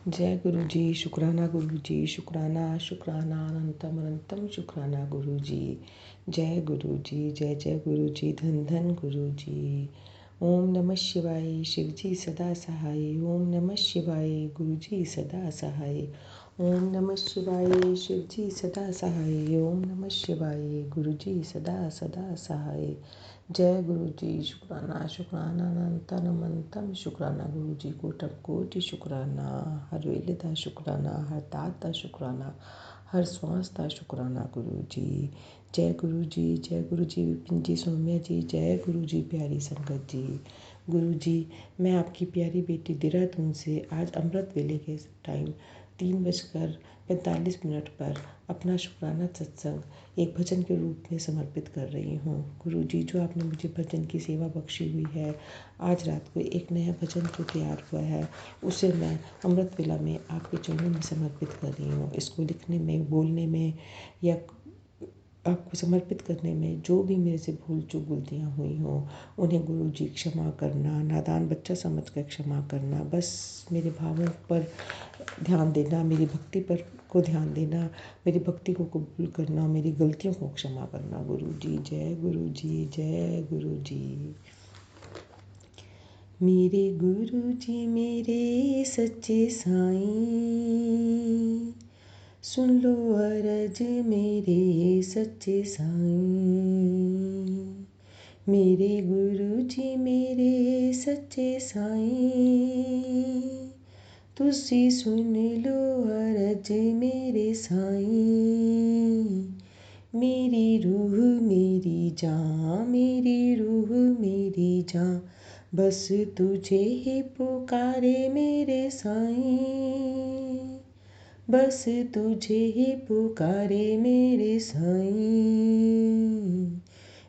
जय गुरु जी, शुक्राना गुरु जी, शुक्राना शुक्राना अनंतम अनंतम शुक्राना गुरु जी। जय गुरु जी, जय जय गुरु जी, धन धन गुरु जी। ओम नमः शिवाय, शिव जी सदा सहाय। ओम नमः शिवाय, गुरु जी सदा सहाय। ओम नमः शिवाय, शिव जी सदा सहाय। ओम नमः शिवाय, गुरु जी सदा सदा सहाय। जय गुरु जी, शुक्राना शुक्राना अनंतम शुक्राना गुरु जी, कोटि कोटि शुक्राना। हर वेले दा शुक्राना, हर दात दा शुक्राना, हर श्वास दा शुक्राना गुरु जी। जय गुरु जी, जय गुरु जी, विपिन जी, सौम्या जी, जय गुरु जी, प्यारी संगत जी। गुरु जी, मैं आपकी प्यारी बेटी देहरादून से आज अमृत वेले के टाइम 3:45 पर अपना शुक्राना सत्संग एक भजन के रूप में समर्पित कर रही हूँ। गुरु जी, जो आपने मुझे भजन की सेवा बख्शी हुई है, आज रात को एक नया भजन जो तैयार हुआ है उसे मैं अमृत वेला में आपके चरणों में समर्पित कर रही हूँ। इसको लिखने में, बोलने में या आपको समर्पित करने में जो भी मेरे से भूल चूक गलतियाँ हुई हों उन्हें गुरु जी क्षमा करना, नादान बच्चा समझ कर क्षमा करना। बस मेरे भावों पर ध्यान देना, मेरी भक्ति पर को ध्यान देना, मेरी भक्ति को कबूल करना, मेरी गलतियों को क्षमा करना। गुरु जी, जय गुरु जी, जय गुरु जी। मेरे गुरु जी मेरे सच्चे साईं, सुन लो अरज मेरे सच्चे साईं। मेरे गुरु जी मेरे सच्चे साईं, तुसी सुन लो अरज मेरे साईं। मेरी रूह मेरी जान, मेरी रूह मेरी जान, बस तुझे ही पुकारे मेरे साईं। बस तुझे ही पुकारे मेरे साईं।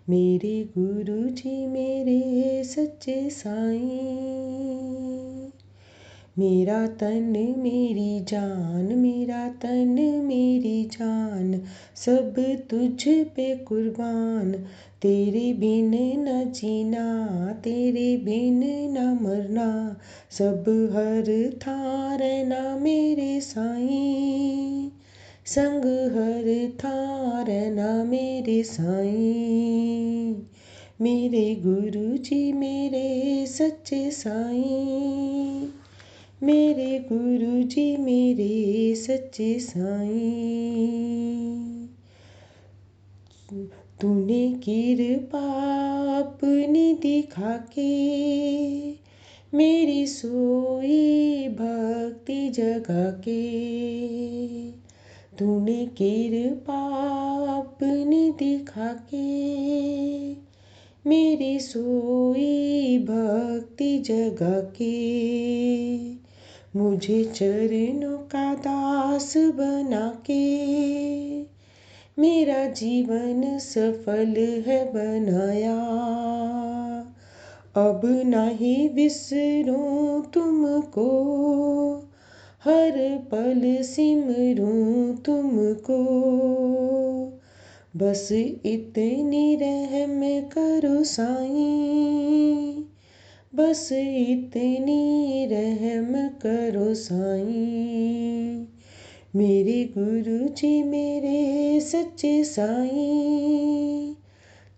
मेरे गुरु जी मेरे सच्चे साईं। मेरा तन मेरी जान, मेरा तन मेरी जान, सब तुझ पे कुर्बान। तेरे बिन न जीना, तेरे बिन न मरना, सब हर थां रहना मेरे साईं। संग हर थां रहना मेरे साईं। मेरे गुरु जी मेरे सच्चे साईं। मेरे गुरु जी मेरे सच्चे साईं। तूने कृपा अपनी दिखा के मेरी सोई भक्ति जगा के। तूने कृपा अपनी दिखा के मेरी सोई भक्ति जगा के। मुझे चरणों का दास बना के मेरा जीवन सफल है बनाया। अब नहीं बिसरूं तुमको, हर पल सिमरूं तुमको। बस इतनी रहम करो साईं, बस इतनी रहम करो साईं। मेरे गुरु जी मेरे सच्चे साईं,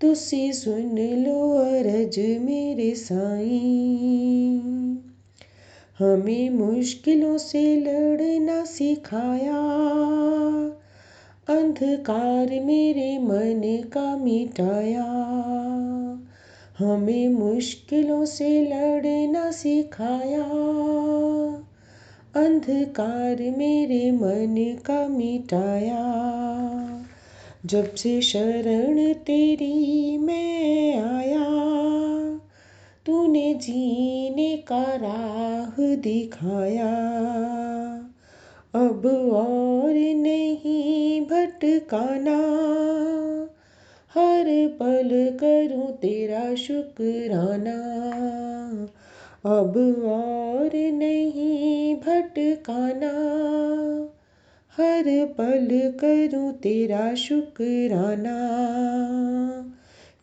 तुसी सुन लो अरज मेरे साईं। हमें मुश्किलों से लड़ना सिखाया, अंधकार मेरे मन का मिटाया। हमें मुश्किलों से लड़ना सिखाया, अंधकार मेरे मन का मिटाया। जब से शरण तेरी मैं आया, तूने जीने का राह दिखाया। अब और नहीं भटकाना, हर पल करूं तेरा शुक्राना। अब और नहीं भटकाना, हर पल करूं तेरा शुक्राना।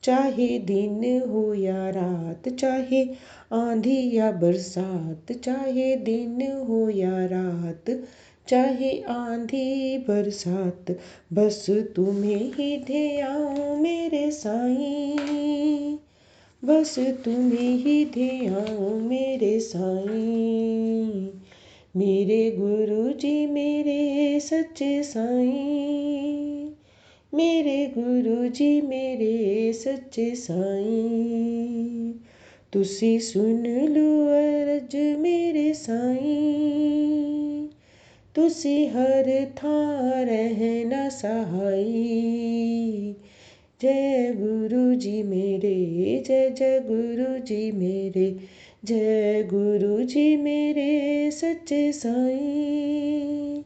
चाहे दिन हो या रात, चाहे आंधी या बरसात, चाहे दिन हो या रात, चाहे आंधी बरसात, बस तुम्हें ही ध्याऊं मेरे साईं, बस तुम्हें ही ध्याऊं मेरे साईं, मेरे गुरु जी मेरे सच्चे साईं, मेरे गुरु जी मेरे सच्चे साईं, तुसी सुन लो अरज मेरे साईं, तुसी हर थां रहना सहाई, जय गुरु जी मेरे, जय जय गुरु जी मेरे, जय गुरु जी मेरे सच्चे साईं,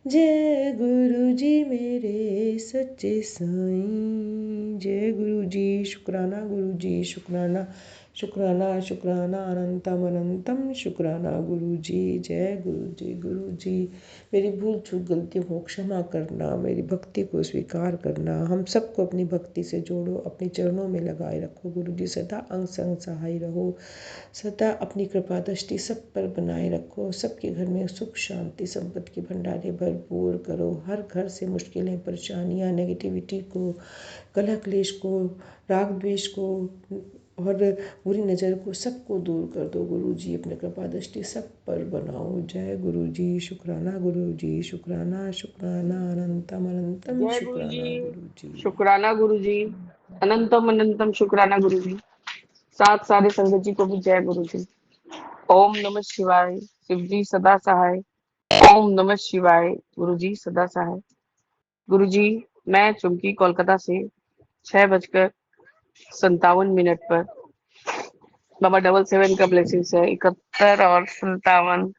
जय गुरु जी मेरे सच्चे साईं, जय गुरु जी। शुक्राना गुरु जी, शुक्राना शुक्राना शुक्राना अनंतम अनंतम शुक्राना गुरु जी। जय गुरु जी। गुरु जी मेरी भूल चूक गलतियों को क्षमा करना, मेरी भक्ति को स्वीकार करना, हम सबको अपनी भक्ति से जोड़ो, अपने चरणों में लगाए रखो गुरु जी। सदा अंग संग सहाय रहो, सदा अपनी कृपा दृष्टि सब पर बनाए रखो, सबके घर में सुख शांति संपत्ति की भंडारे भरपूर करो, हर घर से मुश्किलें परेशानियां नेगेटिविटी को, कलह क्लेश को, राग द्वेष को और बुरी नज़र को सबको दूर कर दो गुरु जी, अपने कृपा दृष्टि सब पर बनाओ। जय गुरु जी। शुक्राना गुरु जी, शुक्राना शुक्राना अनंतम अनंतम जय गुरु शुक्राना जी। गुरु जी। शुक्राना गुरु जी। अनंतम अनंतम शुक्राना गुरु जी। साथ सारे संगत जी को भी जय गुरु जी। ओम नमः शिवाय। शिव जी सदा सहाय। ओम नमः शिवाय। गुरु जी सदा सहाय। गुरु जी मैं चुमकी कोलकाता से 6:57 पर बाबा 77 का ब्लेसिंग्स है। 71 और 57,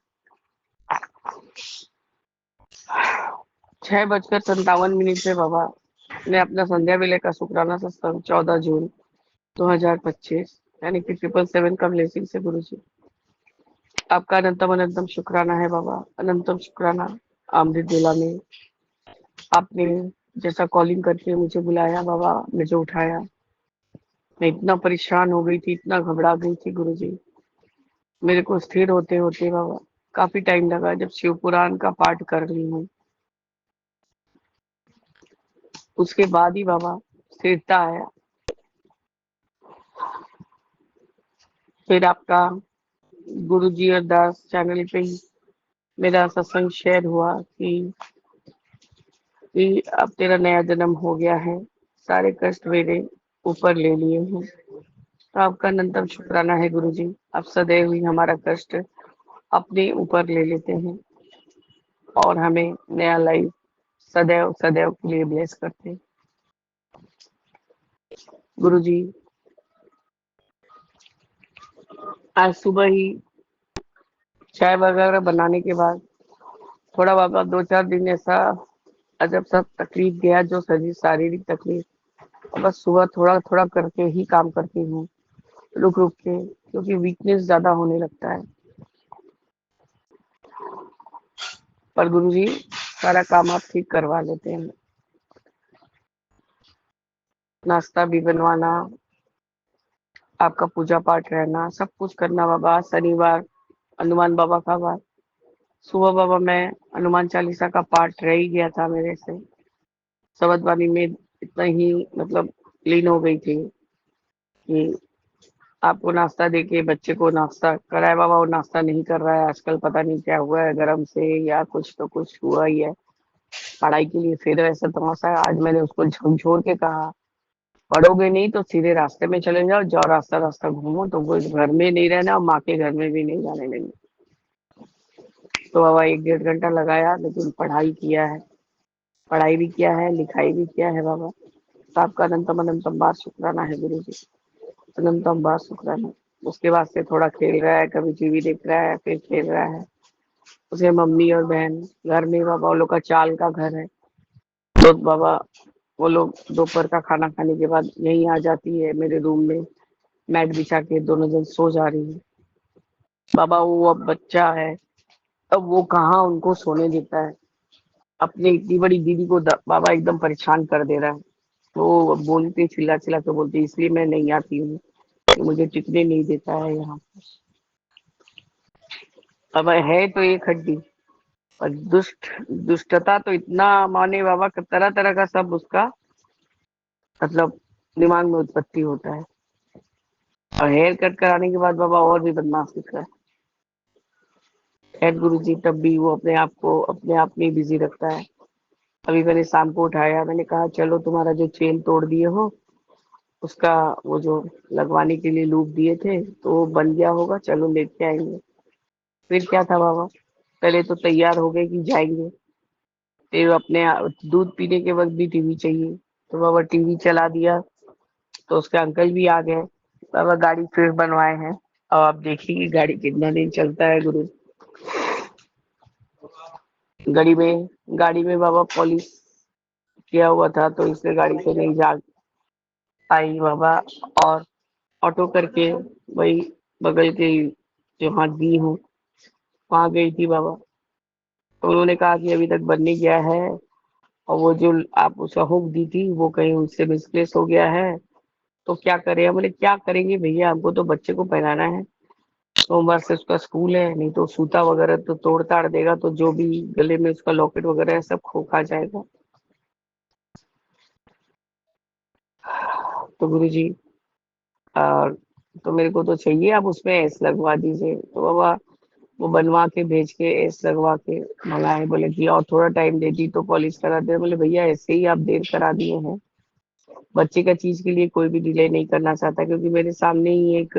6:57 पे बाबा ने अपना संध्या वेले का शुक्राना सत्संग 14 जून 2025 यानी कि 777 का ब्लेसिंग से गुरु जी आपका अनंतम अनंतम शुक्राना है बाबा। अनंतम शुक्राना। अमृत वेला में आपने जैसा कॉलिंग करके मुझे बुलाया बाबा, मुझे उठाया। मैं इतना परेशान हो गई थी, इतना घबरा गई थी गुरु जी। मेरे को स्थिर होते होते बाबा काफी टाइम लगा। जब शिव पुराण का पाठ कर रही हूँ उसके बाद ही बाबा स्थिरता आया। फिर आपका गुरु जी अरदास चैनल पे ही मेरा सत्संग शेयर हुआ कि अब तेरा नया जन्म हो गया है, सारे कष्ट मेरे ऊपर ले लिए हैं। तो आपका अनंतम शुक्राना है गुरु जी। आप सदैव ही हमारा कष्ट अपने ऊपर ले लेते हैं और हमें नया लाइफ सदैव सदैव के लिए ब्लेस करते हैं गुरु जी। आज सुबह ही चाय वगैरह बनाने के बाद थोड़ा बाबा 2-4 दिन ऐसा अजब सा तकलीफ गया, जो शारीरिक तकलीफ। बस सुबह थोड़ा थोड़ा करके ही काम करती हूँ, रुक रुक के, क्योंकि वीकनेस ज्यादा होने लगता है। पर गुरु जी सारा काम आप ठीक करवा लेते हैं। नाश्ता भी बनवाना, आपका पूजा पाठ रहना, सब कुछ करना बाबा। शनिवार हनुमान बाबा का वार, सुबह बाबा मैं हनुमान चालीसा का पाठ रह ही गया था मेरे से। शबद वाणी में इतना ही मतलब लीन हो गई थी कि आपको नाश्ता देके बच्चे को नाश्ता कराया बाबा, वो नाश्ता नहीं कर रहा है आजकल। पता नहीं क्या हुआ है, गरम से या कुछ तो कुछ हुआ ही है। पढ़ाई के लिए फिर ऐसा तमाशा है। आज मैंने उसको झकझोर के कहा, पढ़ोगे नहीं तो सीधे रास्ते में चले जाओ, जाओ रास्ता रास्ता घूमो। तो वो घर में नहीं रहना और माँ के घर में भी नहीं जाने देंगे। तो बाबा 1-1.5 घंटा लगाया, लेकिन पढ़ाई किया है, पढ़ाई भी किया है, लिखाई भी किया है बाबा। तो आपका अनंतम अनंतम बार शुक्राना है गुरु जी, अनंतम बार शुक्राना। उसके बाद से थोड़ा खेल रहा है, कभी टीवी देख रहा है, फिर खेल रहा है। उसे मम्मी और बहन घर में बाबा, वो लोग का चाल का घर है, तो बाबा वो लोग दोपहर का खाना खाने के बाद यहीं आ जाती है मेरे रूम में, मैट बिछा के दोनों जन सो जा रही है बाबा। वो अब बच्चा है, अब वो कहाँ उनको सोने देता है। अपनी इतनी बड़ी दीदी को बाबा एकदम परेशान कर दे रहा है। वो बोलती, चिल्ला चिल्ला के बोलती, इसलिए मैं नहीं आती हूँ कि मुझे टिकने नहीं देता है यहाँ। अब है तो एक हड्डी, और दुष्टता तो इतना माने बाबा, तरह तरह का सब उसका मतलब दिमाग में उत्पत्ति होता है। और हेयर कट कराने के बाद बाबा और भी बदमाश दिख रहा है। खैर गुरु जी, तब भी वो अपने आप को अपने आप में बिजी रखता है। अभी मैंने शाम को उठाया, मैंने कहा चलो तुम्हारा जो चेन तोड़ दिए हो उसका वो जो लगवाने के लिए लूप दिए थे तो वो बन गया होगा, चलो लेके आएंगे। फिर क्या था बाबा, पहले तो तैयार हो गए कि जाएंगे, फिर दूध पीने के वक्त भी टीवी चाहिए, तो बाबा टीवी चला दिया। तो उसके अंकल भी आ गए, बाबा गाड़ी फिर बनवाए हैं। अब आप देखिए कि गाड़ी कितना दिन चलता है गुरु। गाड़ी में बाबा पॉलिश किया हुआ था तो इसलिए गाड़ी से नहीं जा पाई बाबा। और ऑटो करके वही बगल के जहाँ दी हूँ वहां गई थी बाबा। तो उन्होंने कहा कि अभी तक बन नहीं गया है, और वो जो आप उसका हुक दी थी वो कहीं उससे मिसप्लेस हो गया है, तो क्या करें। बोले क्या करेंगे भैया, हमको तो बच्चे को पहनाना है, सोमवार से उसका स्कूल है, नहीं तो सूता वगैरह तो तोड़ ताड़ देगा, तो जो भी गले में उसका लॉकेट वगैरह है सब खो खा जाएगा। तो गुरु जी तो मेरे को तो चाहिए, आप उसमें एस लगवा दीजिए। तो बाबा वो बनवा के भेज के एस लगवा के मंगाए। बोले कि और थोड़ा टाइम दे दी तो पॉलिश करा दे। बोले भैया ऐसे ही आप देर करा दिए हैं, बच्चे का चीज के लिए कोई भी डिले नहीं करना चाहता, क्योंकि मेरे सामने ही एक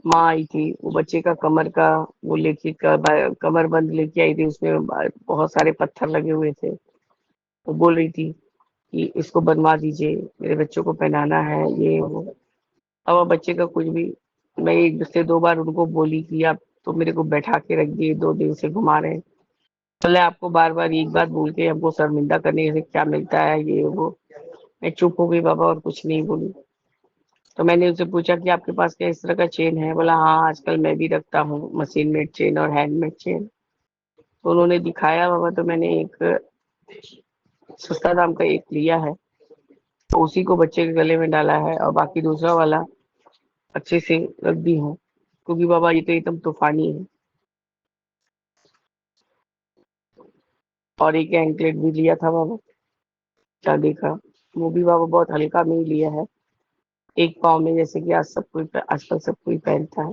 माँ आई थी, वो बच्चे का कमर का वो लेके कमर बंद लेके आई थी, उसमें बहुत सारे पत्थर लगे हुए थे। वो बोल रही थी कि इसको बनवा दीजिए, मेरे बच्चों को पहनाना है ये वो। अब बच्चे का कुछ भी, मैं एक से दो बार उनको बोली कि आप तो मेरे को बैठा के रख दिए, 2 दिन से घुमा रहे हैं। बोले आपको बार बार एक बात बोल के हमको शर्मिंदा करने से क्या मिलता है ये वो। मैं चुप हो गई बाबा और कुछ नहीं बोली। तो मैंने उनसे पूछा कि आपके पास क्या इस तरह का चेन है। बोला हाँ, आजकल मैं भी रखता हूँ मशीन मेड चेन और हैंडमेड चेन। तो उन्होंने दिखाया बाबा, तो मैंने एक सस्ता दाम का एक लिया है, तो उसी को बच्चे के गले में डाला है, और बाकी दूसरा वाला अच्छे से रख दी हूँ, क्योंकि बाबा ये तो एकदम तूफानी है। और एक एंकलेट भी लिया था बाबा चांदी का, वो भी बाबा बहुत हल्का में ही लिया है, एक पाँव में, जैसे कि आजकल सब कोई पहनता है।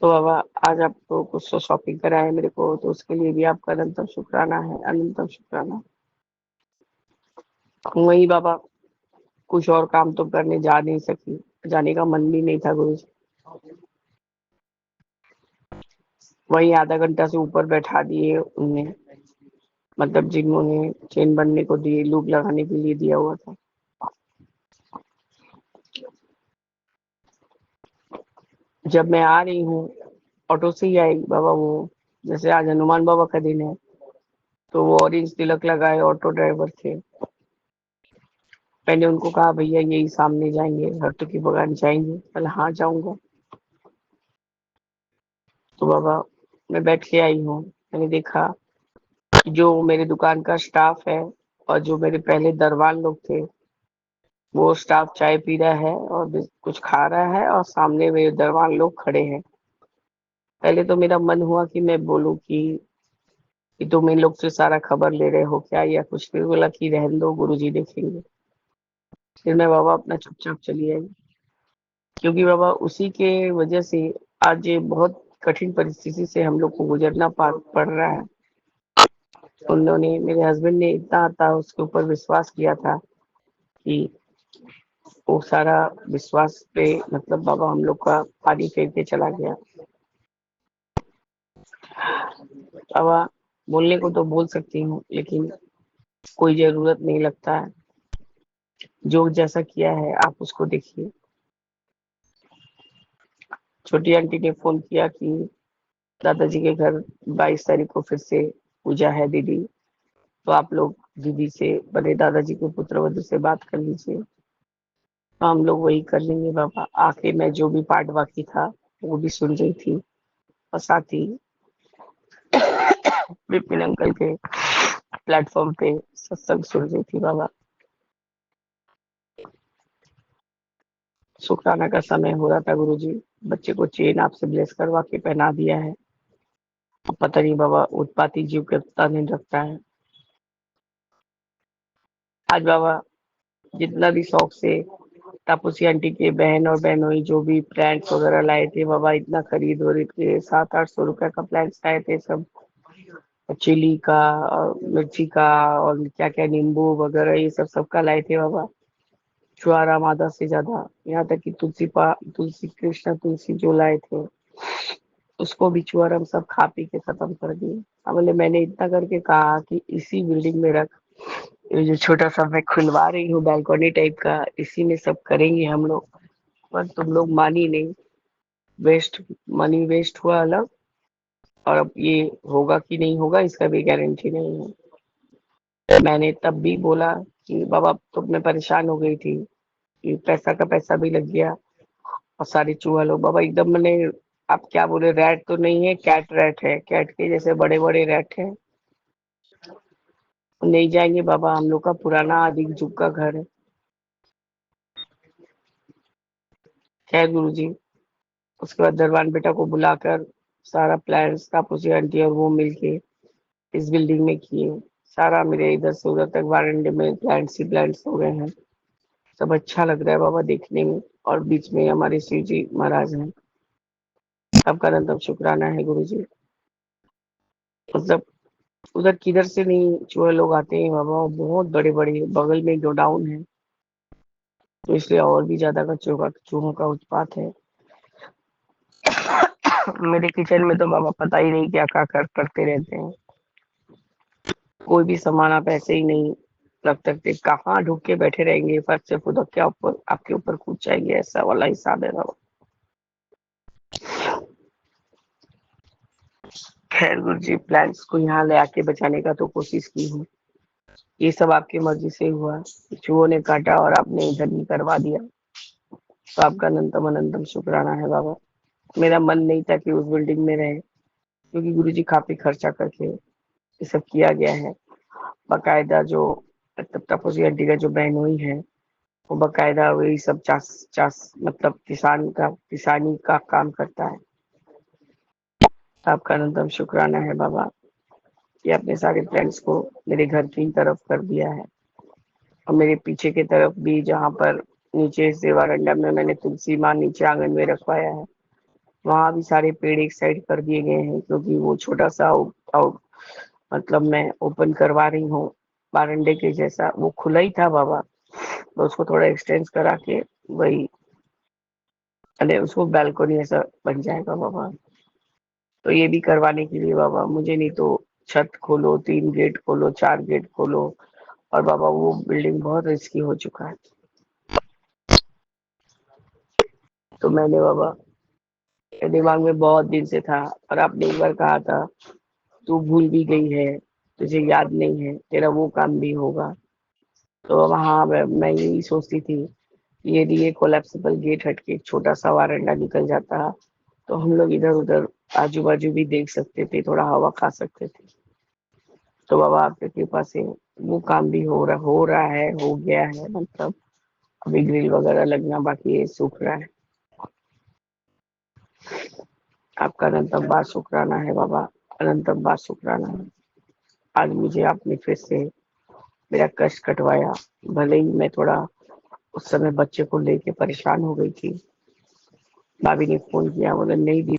तो बाबा आज आपको कुछ तो शॉपिंग करा है मेरे को, तो उसके लिए भी आपका अनंतम शुक्राना है, अनंतम शुक्राना। वही बाबा, कुछ और काम तो करने जा नहीं सकी, जाने का मन भी नहीं था गुरु जी। वही आधा घंटा से ऊपर बैठा दिए उनने, मतलब जिन्होंने चेन बनने को दिए, लूप लगाने के लिए दिया हुआ था। जब मैं आ रही हूँ ऑटो से ही आई बाबा, वो जैसे आज हनुमान बाबा का दिन है, तो वो ऑरेंज तिलक लगाए ऑटो ड्राइवर थे। मैंने उनको कहा भैया यही सामने जाएंगे, हट्टू की बगान जाएंगे। बोला हाँ जाऊंगा। तो बाबा मैं बैठ के आई हूँ, मैंने देखा कि जो मेरे दुकान का स्टाफ है और जो मेरे पहले दरवान लोग थे, वो स्टाफ चाय पी रहा है और कुछ खा रहा है, और सामने मेरे दरवान लोग खड़े हैं। पहले तो मेरा मन हुआ कि मैं बोलूं कि तुम इन लोग से सारा खबर ले रहे हो क्या, या कुछ भी। बोला कि रहने दो गुरुजी देखेंगे। फिर मैं बाबा अपना चुपचाप चली आई, क्योंकि बाबा उसी के वजह से आज ये बहुत कठिन परिस्थिति से हम लोग को गुजरना पड़ रहा है। उन्होंने, मेरे हस्बैंड ने इतना था उसके ऊपर विश्वास किया था कि वो सारा विश्वास पे मतलब बाबा हम लोग का पानी फेर के चला गया। बाबा बोलने को तो बोल सकती हूँ, लेकिन कोई जरूरत नहीं लगता है। जो जैसा किया है आप उसको देखिए। छोटी आंटी ने फोन किया कि दादाजी के घर 22 तारीख को फिर से पूजा है दीदी, तो आप लोग दीदी से, बड़े दादाजी के पुत्र वधु से बात कर लीजिए। तो हम लोग वही कर लेंगे बाबा। आखिर में जो भी पार्ट बाकी था वो भी सुन रही थी, और साथ ही विपिन अंकल के प्लेटफॉर्म पे सत्संग सुन रही थी बाबा। शुक्राना का समय हो रहा था गुरुजी। बच्चे को चेन आपसे ब्लेस करवा के पहना दिया है। पता नहीं बाबा उत्पाती जीव के पता नहीं रखता है। आज बाबा जितना भी शौक से तापसी आंटी के बहन और बहनोई जो भी प्लांट्स वगैरह लाए थे बाबा, इतना खरीद वरीद के 700-800 रुपए का प्लांट्स लाए थे सब। चिली का और मिर्ची का और क्या क्या नींबू वगैरह ये सब सबका लाए थे बाबा। छुआरा आधा से ज्यादा, यहाँ तक कि तुलसी कृष्ण तुलसी जो लाए थे उसको भी छुआरा हम सब खा पी के खत्म कर दिए। अब बोले मैंने इतना करके कहा कि इसी बिल्डिंग में रख, ये जो छोटा सा मैं खुलवा रही हूँ बालकनी टाइप का, इसी में सब करेंगे हम लोग। पर तुम लोग मानी नहीं। वेस्ट मनी वेस्ट हुआ अलग, और अब ये होगा कि नहीं होगा इसका भी गारंटी नहीं है। मैंने तब भी बोला कि बाबा तो मैं परेशान हो गई थी कि पैसा का पैसा भी लग गया और सारे चूहा लोग बाबा एकदम मैंने, आप क्या बोले, रैट तो नहीं है, कैट रैट है, कैट के जैसे बड़े बड़े रैट है। नहीं जाएंगे बाबा, हम लोग का पुराना आदि जुग का घर है। खैर गुरुजी, उसके बाद दरबान बेटा को बुलाकर सारा प्लान तापसी आंटी और वो मिलके इस बिल्डिंग में किए। सारा मेरे इधर से उधर तक वारंडे में प्लांट्स ही प्लांट्स हो गए हैं। सब अच्छा लग रहा है बाबा देखने में। और बीच में हमारे शिव जी महाराज हैं। सबका अनंतम शुक्राना है गुरु जी। मतलब उधर किधर से नहीं चूहे लोग आते हैं बाबा, बहुत बड़े बड़े, बगल में गोडाउन है तो इसलिए और भी ज्यादा का चूहों का उत्पात है। मेरे किचन में तो बाबा पता ही नहीं क्या क्या करते रहते हैं। कोई भी सामान आप ऐसे ही नहीं रख सकते, कहाँ ढुक के बैठे रहेंगे, फर्श से फुदक के ऊपर आपके ऊपर कूद जाएंगे, ऐसा वाला हिसाब है बाबा। खैर गुरु जी, प्लांट्स को यहाँ ले आके बचाने का तो कोशिश की हूँ। ये सब आपकी मर्जी से हुआ, चूहों ने काटा और आपने इधर ही करवा दिया, तो आपका अनंतम अनंतम शुक्राना है बाबा। मेरा मन नहीं था कि उस बिल्डिंग में रहे, क्योंकि गुरुजी काफी खर्चा करके ये सब किया गया है। बकायदा जो तपस्वी आंटी का जो बहनोई है वो बकायदा वही सब चास चास मतलब किसानी का काम करता है। आपका अनंतम शुक्राना है बाबा कि आपने सारे प्लान्स को मेरे घर की तरफ कर दिया है। और मेरे पीछे की तरफ भी, जहाँ पर नीचे से वारंडा में मैंने तुलसी माँ नीचे आंगन में रखवाया है, वहां भी सारे पेड़ एक साइड कर दिए गए हैं, क्योंकि वो छोटा सा आउट मतलब मैं ओपन करवा रही हूँ बारंडे के जैसा, वो खुला ही था बाबा, तो उसको थोड़ा एक्सटेंड करा के वही, अरे उसको बैल्कनी ऐसा बन जाएगा बाबा। तो ये भी करवाने के लिए बाबा, मुझे नहीं तो छत खोलो, 3 गेट खोलो, 4 गेट खोलो, और बाबा वो बिल्डिंग बहुत रिस्की हो चुका है। तो मैंने बाबा, दिमाग में बहुत दिन से था, और आपने एक बार कहा था तू भूल भी गई है, तुझे याद नहीं है, तेरा वो काम भी होगा। तो वहाँ मैं यही सोचती थी कि यदि ये कोलैप्सिबल गेट हट के एक छोटा सा वारंडा निकल जाता, तो हम लोग इधर उधर आजू बाजू भी देख सकते थे, थोड़ा हवा खा सकते थे। तो बाबा आपकी कृपा से वो काम भी हो रहा है, हो गया है, मतलब अभी ग्रिल वगैरह लगना बाकी है, सूख रहा है। आपका अनंतम बार शुक्राना है बाबा, अनंतम बार शुक्राना है। आज मुझे आपने फिर से मेरा कष्ट कटवाया। भले ही मैं थोड़ा उस समय बच्चे को लेके परेशान हो गई थी। भाभी ने फोन किया, बोले नहीं दी,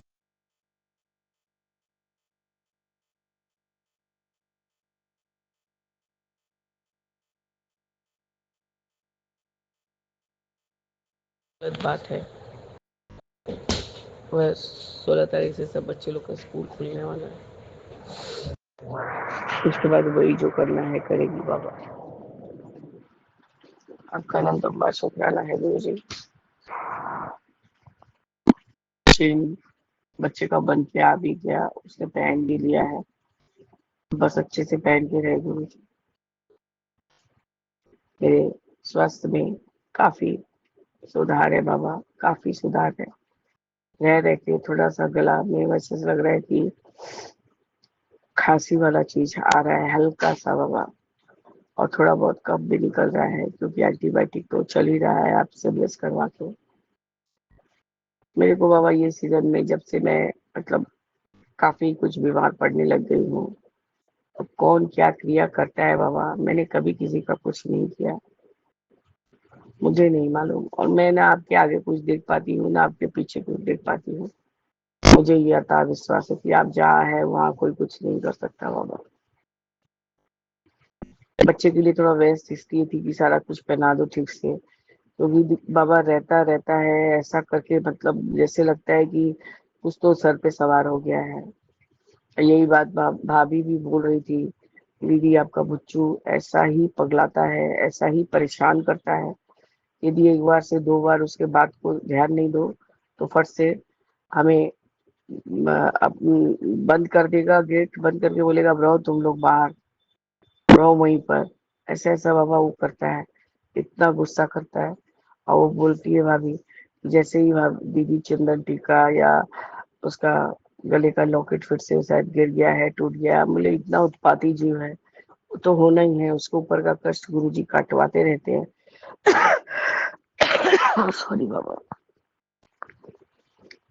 गलत बात है। वह 16 तारीख से सब बच्चे लोग का स्कूल खुलने वाला है, उसके बाद वही जो करना है करेगी बाबा। आपका अनंतम बार शुक्राना है गुरु जी। चेन बच्चे का बन के आ भी गया, उसने पहन भी लिया है, बस अच्छे से पहन के रहे गुरु जी। मेरे स्वास्थ्य में काफी सुधार है बाबा, काफी सुधार है। रह रह के थोड़ा सा गला में वैसे लग रहा है कि खांसी वाला चीज आ रहा है हल्का सा बाबा, और थोड़ा बहुत कफ भी निकल रहा है क्योंकि एंटीबायोटिक तो चल ही रहा है आपसे ब्लेस करवा के। मेरे को बाबा ये सीजन में जब से मैं मतलब काफी कुछ बीमार पड़ने लग गई हूँ, अब कौन क्या क्रिया करता है बाबा, मैंने कभी किसी का कुछ नहीं किया, मुझे नहीं मालूम। और मैं ना आपके आगे कुछ देख पाती हूँ ना आपके पीछे कुछ देख पाती हूँ। मुझे ये अता विश्वास है कि आप जहाँ है वहाँ कोई कुछ नहीं कर सकता बाबा। बच्चे के लिए थोड़ा व्यस्त इसलिए थी कि सारा कुछ पहना दो ठीक से, क्योंकि बाबा रहता रहता है ऐसा करके, मतलब जैसे लगता है कि कुछ तो सर पे सवार हो गया है। यही बात भाभी भी बोल रही थी, दीदी आपका बुच्चू ऐसा ही पगलाता है, ऐसा ही परेशान करता है, यदि एक बार से दो बार उसके बात को ध्यान नहीं दो तो फट से हमें बंद कर देगा, गेट बंद करके बोलेगा रहो तुम लोग बाहर, रहो वहीं पर। ऐसा ऐसा बाबा वो करता है, इतना गुस्सा करता है। और वो बोलती है भाभी, जैसे ही दीदी चंदन टीका या उसका गले का लॉकेट फिर से शायद गिर गया है, टूट गया, बोले इतना उत्पाती जीव है, वो तो होना ही है, उसके ऊपर का कष्ट गुरुजी काटवाते रहते हैं। सॉरी बाबा,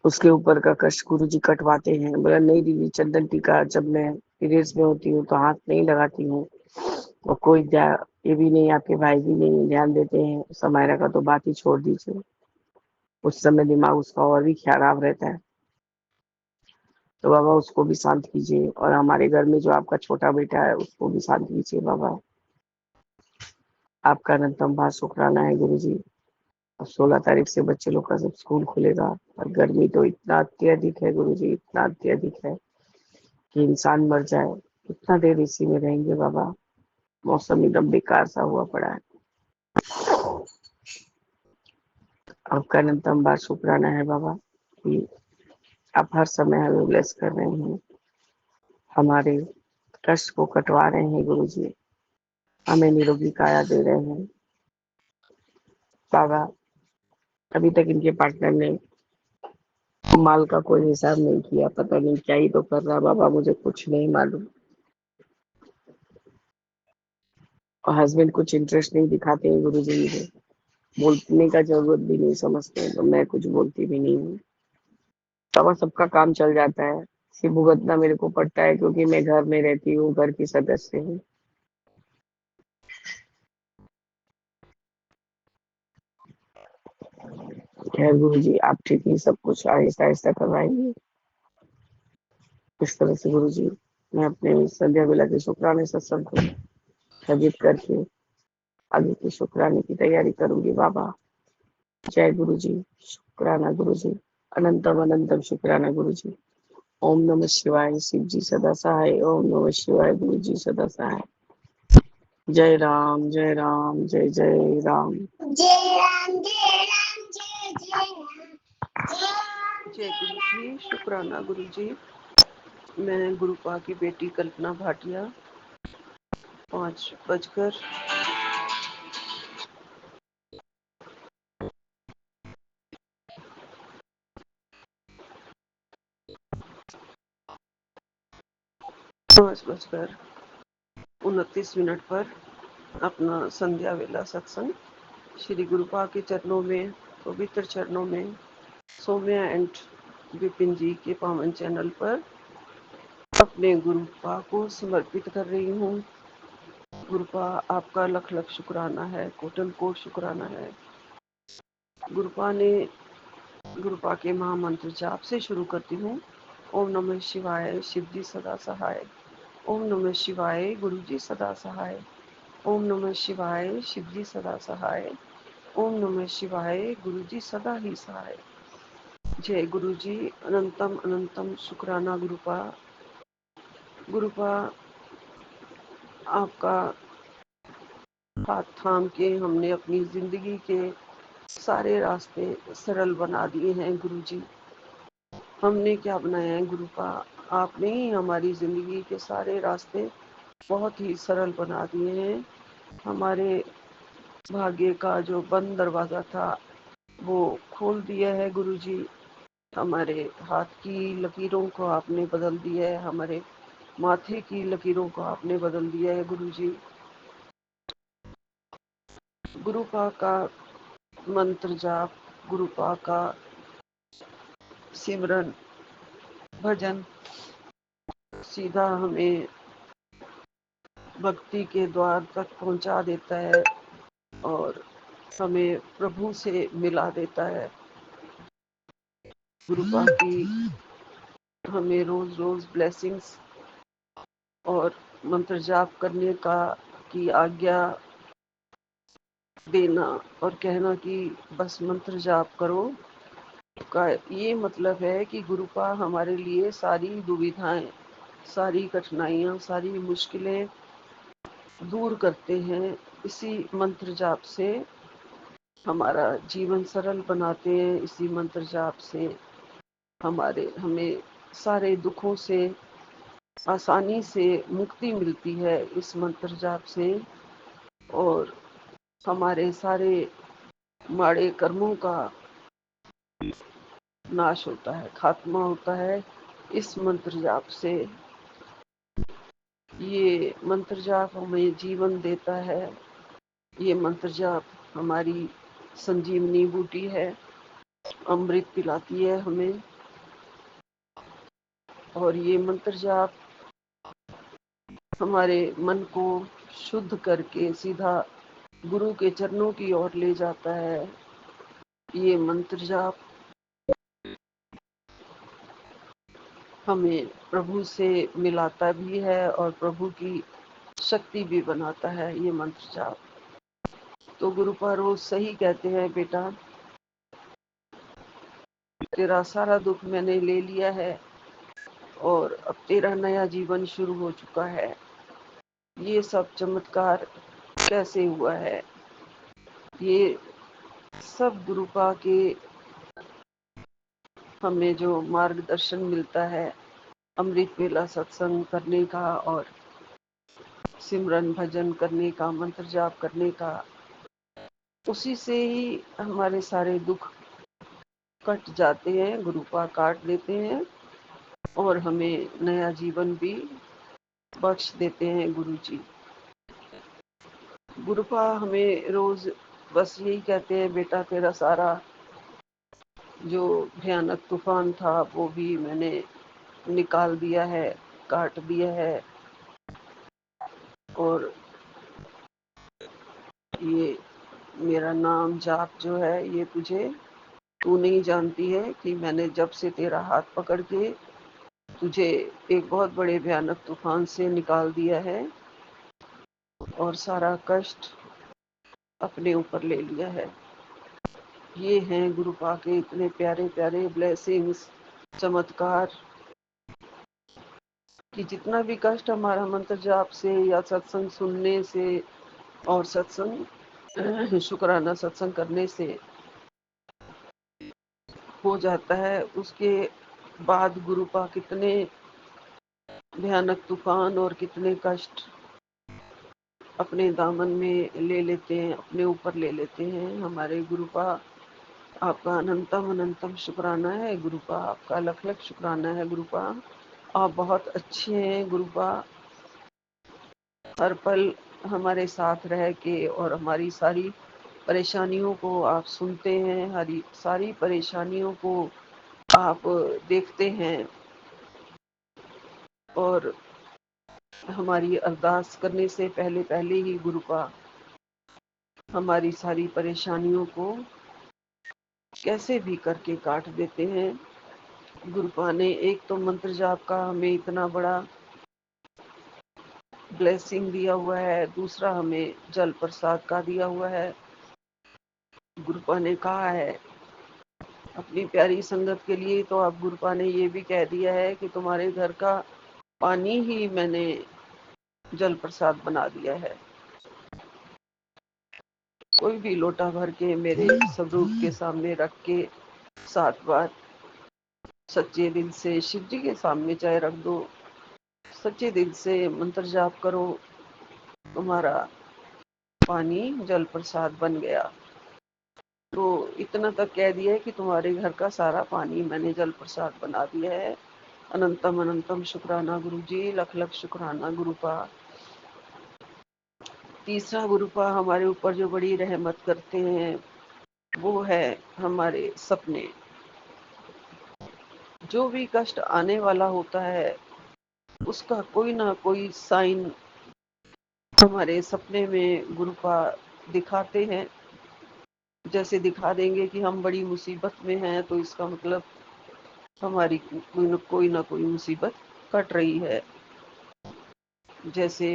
उसके ऊपर का कष्ट गुरुजी कटवाते हैं। बोला नहीं दीदी, चंदन टीका जब मैं पीरियड्स में होती हूँ तो हाथ नहीं लगाती हूँ, और कोई ये भी नहीं, आपके भाई भी नहीं ध्यान देते हैं, समायरा का तो बात ही छोड़ दीजिए, उस समय दिमाग उसका और भी खराब रहता है। तो बाबा उसको भी शांत कीजिए, और हमारे घर में जो आपका छोटा बेटा है उसको भी शांत कीजिए बाबा। आपका अनंतम बार शुक्राना है गुरुजी। अब 16 तारीख से बच्चे लोग का सब स्कूल खुलेगा, और गर्मी तो इतना अत्यधिक है गुरुजी, इतना अत्यधिक है कि इंसान मर जाए। कितना देर इसी में रहेंगे बाबा, मौसम एकदम बेकार सा हुआ पड़ा है। आपका अनंतम बार शुक्राना है बाबा कि आप हर समय हमें ब्लेस कर रहे हैं, हमारे कष्ट को कटवा रहे हैं गुरुजी, हमें निरोगी काया दे रहे हैं बाबा। अभी तक इनके पार्टनर ने माल का कोई हिसाब नहीं किया, पता नहीं क्या ही तो कर रहा बाबा, मुझे कुछ नहीं मालूम। और हस्बैंड कुछ इंटरेस्ट नहीं दिखाते हैं गुरुजी, मुझे बोलने का जरूरत भी नहीं समझते हैं, तो मैं कुछ बोलती भी नहीं हूँ। बाबा सबका काम चल जाता है, सिर्फ भुगतना मेरे को पड़ता है क्योंकि मैं घर में रहती हूँ, घर की सदस्य हूँ। खैर गुरुजी आप ठीक ही सब कुछ आहिस्ता आहिस्ता करवाएंगे। इस तरह से गुरुजी मैं अपने संध्या बेला के शुक्राने सत्संग को स्थगित करके आगे की शुक्राने की तैयारी करूंगी बाबा। जय गुरुजी, शुक्राना गुरुजी, अनंतम अनंतम शुक्राना गुरुजी। ओम नमः शिवाय, शिव जी सदा सहाय, ओम नमः शिवाय, गुरु जी सदा सहाय। जय राम जय राम जय जय राम। जय राम जय राम जय जय राम। जय गुरु जी, शुक्राना गुरु जी। मैं गुरुपा की बेटी कल्पना भाटिया, 5 बजकर 5:29 पर अपना संध्या वेला सत्संग श्री गुरुपा के चरणों में, पवित्र चरणों में, सौम्या एंड विपिन जी के पावन चैनल पर अपने गुरुपा को समर्पित कर रही हूँ। गुरुपा आपका लख लख शुक्राना है, कोटन कोट शुक्राना है। गुरुपा के महामंत्र जाप से शुरू करती हूँ। ओम नमः शिवाय, शिव जी सदा सहाय। ओम नमः शिवाय, गुरु जी सदा सहाय। ओम नमः शिवाय, शिव जी सदा सहाय। ओम नमः शिवाय, गुरु जी सदा ही सहाय। जय गुरु जी, अनंतम अनंतम शुक्राना गुरुपा। गुरुपा आपका हाथ थाम के हमने अपनी जिंदगी के सारे रास्ते सरल बना दिए हैं गुरुजी। हमने क्या बनाया है गुरुपा, आपने ही हमारी जिंदगी के सारे रास्ते बहुत ही सरल बना दिए हैं। हमारे भाग्य का जो बंद दरवाजा था वो खोल दिया है गुरुजी। हमारे हाथ की लकीरों को आपने बदल दिया है, हमारे माथे की लकीरों को आपने बदल दिया है गुरु जी। गुरुपा का मंत्र जाप, गुरुपा का सिमरन भजन सीधा हमें भक्ति के द्वार तक पहुंचा देता है और हमें प्रभु से मिला देता है। गुरुपा की हमें रोज रोज ब्लेसिंग्स और मंत्र जाप करने का की आज्ञा देना और कहना कि बस मंत्र जाप करो का ये मतलब है कि गुरुपा हमारे लिए सारी दुविधाएं, सारी कठिनाइयां, सारी मुश्किलें दूर करते हैं। इसी मंत्र जाप से हमारा जीवन सरल बनाते हैं। इसी मंत्र जाप से हमें सारे दुखों से आसानी से मुक्ति मिलती है इस मंत्र जाप से, और हमारे सारे माड़े कर्मों का नाश होता है, खात्मा होता है इस मंत्र जाप से। ये मंत्र जाप हमें जीवन देता है। ये मंत्र जाप हमारी संजीवनी बूटी है, अमृत पिलाती है हमें। और ये मंत्र जाप हमारे मन को शुद्ध करके सीधा गुरु के चरणों की ओर ले जाता है। ये मंत्र जाप हमें प्रभु से मिलाता भी है और प्रभु की शक्ति भी बनाता है ये मंत्र जाप। तो गुरुपा रोज सही कहते हैं, बेटा तेरा सारा दुख मैंने ले लिया है और अब तेरा नया जीवन शुरू हो चुका है। ये सब चमत्कार कैसे हुआ है? ये सब गुरुपा के हमें जो मार्गदर्शन मिलता है अमृत वेला सत्संग करने का और सिमरन भजन करने का, मंत्र जाप करने का, उसी से ही हमारे सारे दुख कट जाते हैं। गुरुपा काट देते हैं और हमें नया जीवन भी बख्श देते हैं गुरु जी। गुरुपा हमें रोज बस यही कहते हैं, बेटा तेरा सारा जो भयानक तूफान था वो भी मैंने निकाल दिया है, काट दिया है। और ये मेरा नाम जाप जो है ये तू नहीं जानती है कि मैंने जब से तेरा हाथ पकड़ के तुझे एक बहुत बड़े भयानक तूफान से निकाल दिया है और सारा कष्ट अपने ऊपर ले लिया है। ये हैं गुरुपा के इतने प्यारे प्यारे ब्लेसिंग्स, चमत्कार, कि जितना भी कष्ट हमारा मंत्र जाप से या सत्संग सुनने से और सत्संग शुक्राना सत्संग करने से हो जाता है, उसके बाद गुरुपा कितने भयानक तूफान और कितने कष्ट अपने दामन में ले लेते हैं, अपने ऊपर ले लेते हैं। हमारे गुरुपा आपका अनंतम अनंतम शुक्राना है गुरुपा, आपका लख लख शुक्राना है गुरुपा। आप बहुत अच्छे हैं गुरुपा। हर पल हमारे साथ रह के और हमारी सारी परेशानियों को आप सुनते हैं, हरी सारी परेशानियों को आप देखते हैं और हमारी अरदास करने से पहले पहले ही गुरुपा हमारी सारी परेशानियों को कैसे भी करके काट देते हैं। गुरुपा ने एक तो मंत्र जाप का हमें इतना बड़ा ब्लेसिंग दिया हुआ है, दूसरा हमें जल प्रसाद का दिया हुआ है। गुरुपा ने कहा है अपनी प्यारी संगत के लिए, तो अब गुरुपा ने ये भी कह दिया है कि तुम्हारे घर का पानी ही मैंने जल प्रसाद बना दिया है। कोई भी लोटा भर के मेरे स्वरूप के सामने रख के 7 बार सच्चे दिल से शिव जी के सामने चाहे रख दो, सच्चे दिल से मंत्र जाप करो, तुम्हारा पानी जल प्रसाद बन गया। तो इतना तक कह दिया है कि तुम्हारे घर का सारा पानी मैंने जल प्रसाद बना दिया है अनंतम अनंतम शुक्राना गुरु जी, लख लख शुक्राना गुरुपा। तीसरा गुरुपा हमारे ऊपर जो बड़ी रहमत करते हैं वो है हमारे सपने। जो भी कष्ट आने वाला होता है उसका कोई ना कोई साइन हमारे सपने में गुरुपा दिखाते हैं। जैसे दिखा देंगे कि हम बड़ी मुसीबत में हैं तो इसका मतलब हमारी कोई ना कोई मुसीबत कट रही है। जैसे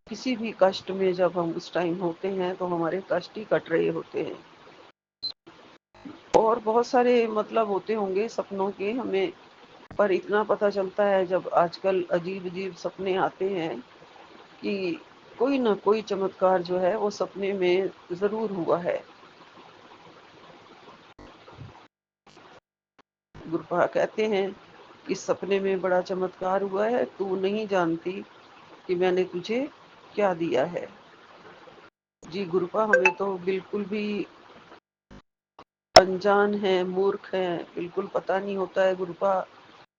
किसी भी कष्ट में जब हम उस टाइम होते हैं तो हमारे कष्ट ही कट रहे होते हैं। और बहुत सारे मतलब होते होंगे सपनों के हमें, पर इतना पता चलता है जब आजकल अजीब अजीब सपने आते हैं कि कोई ना कोई चमत्कार जो है वो सपने में जरूर हुआ है। गुरुपा कहते हैं कि सपने में बड़ा चमत्कार हुआ है, तू नहीं जानती कि मैंने तुझे क्या दिया है। जी गुरुपा, हमें तो बिल्कुल भी अनजान है, मूर्ख है, बिल्कुल पता नहीं होता है गुरुपा।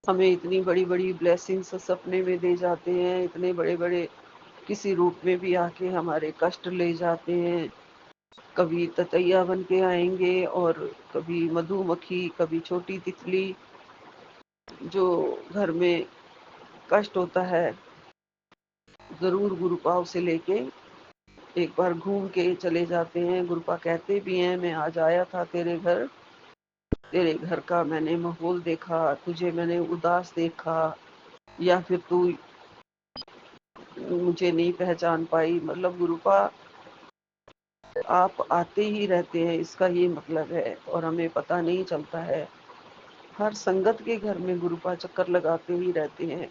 हमें इतनी बड़ी बड़ी ब्लेसिंग्स सपने में दे जाते हैं, इतने बड़े बड़े किसी रूप में भी आके हमारे कष्ट ले जाते हैं। कभी ततैया बन के आएंगे और कभी मधुमक्खी, कभी छोटी तितली। जो घर में कष्ट होता है जरूर गुरुपा उसे लेके एक बार घूम के चले जाते हैं। गुरुपा कहते भी हैं, मैं आज आया था तेरे घर, तेरे घर का मैंने माहौल देखा, तुझे मैंने उदास देखा, या फिर तू मुझे नहीं पहचान पाई। मतलब गुरुपा आप आते ही रहते हैं, इसका ये मतलब है, और हमें पता नहीं चलता है। हर संगत के घर में गुरुपा चक्कर लगाते ही रहते हैं।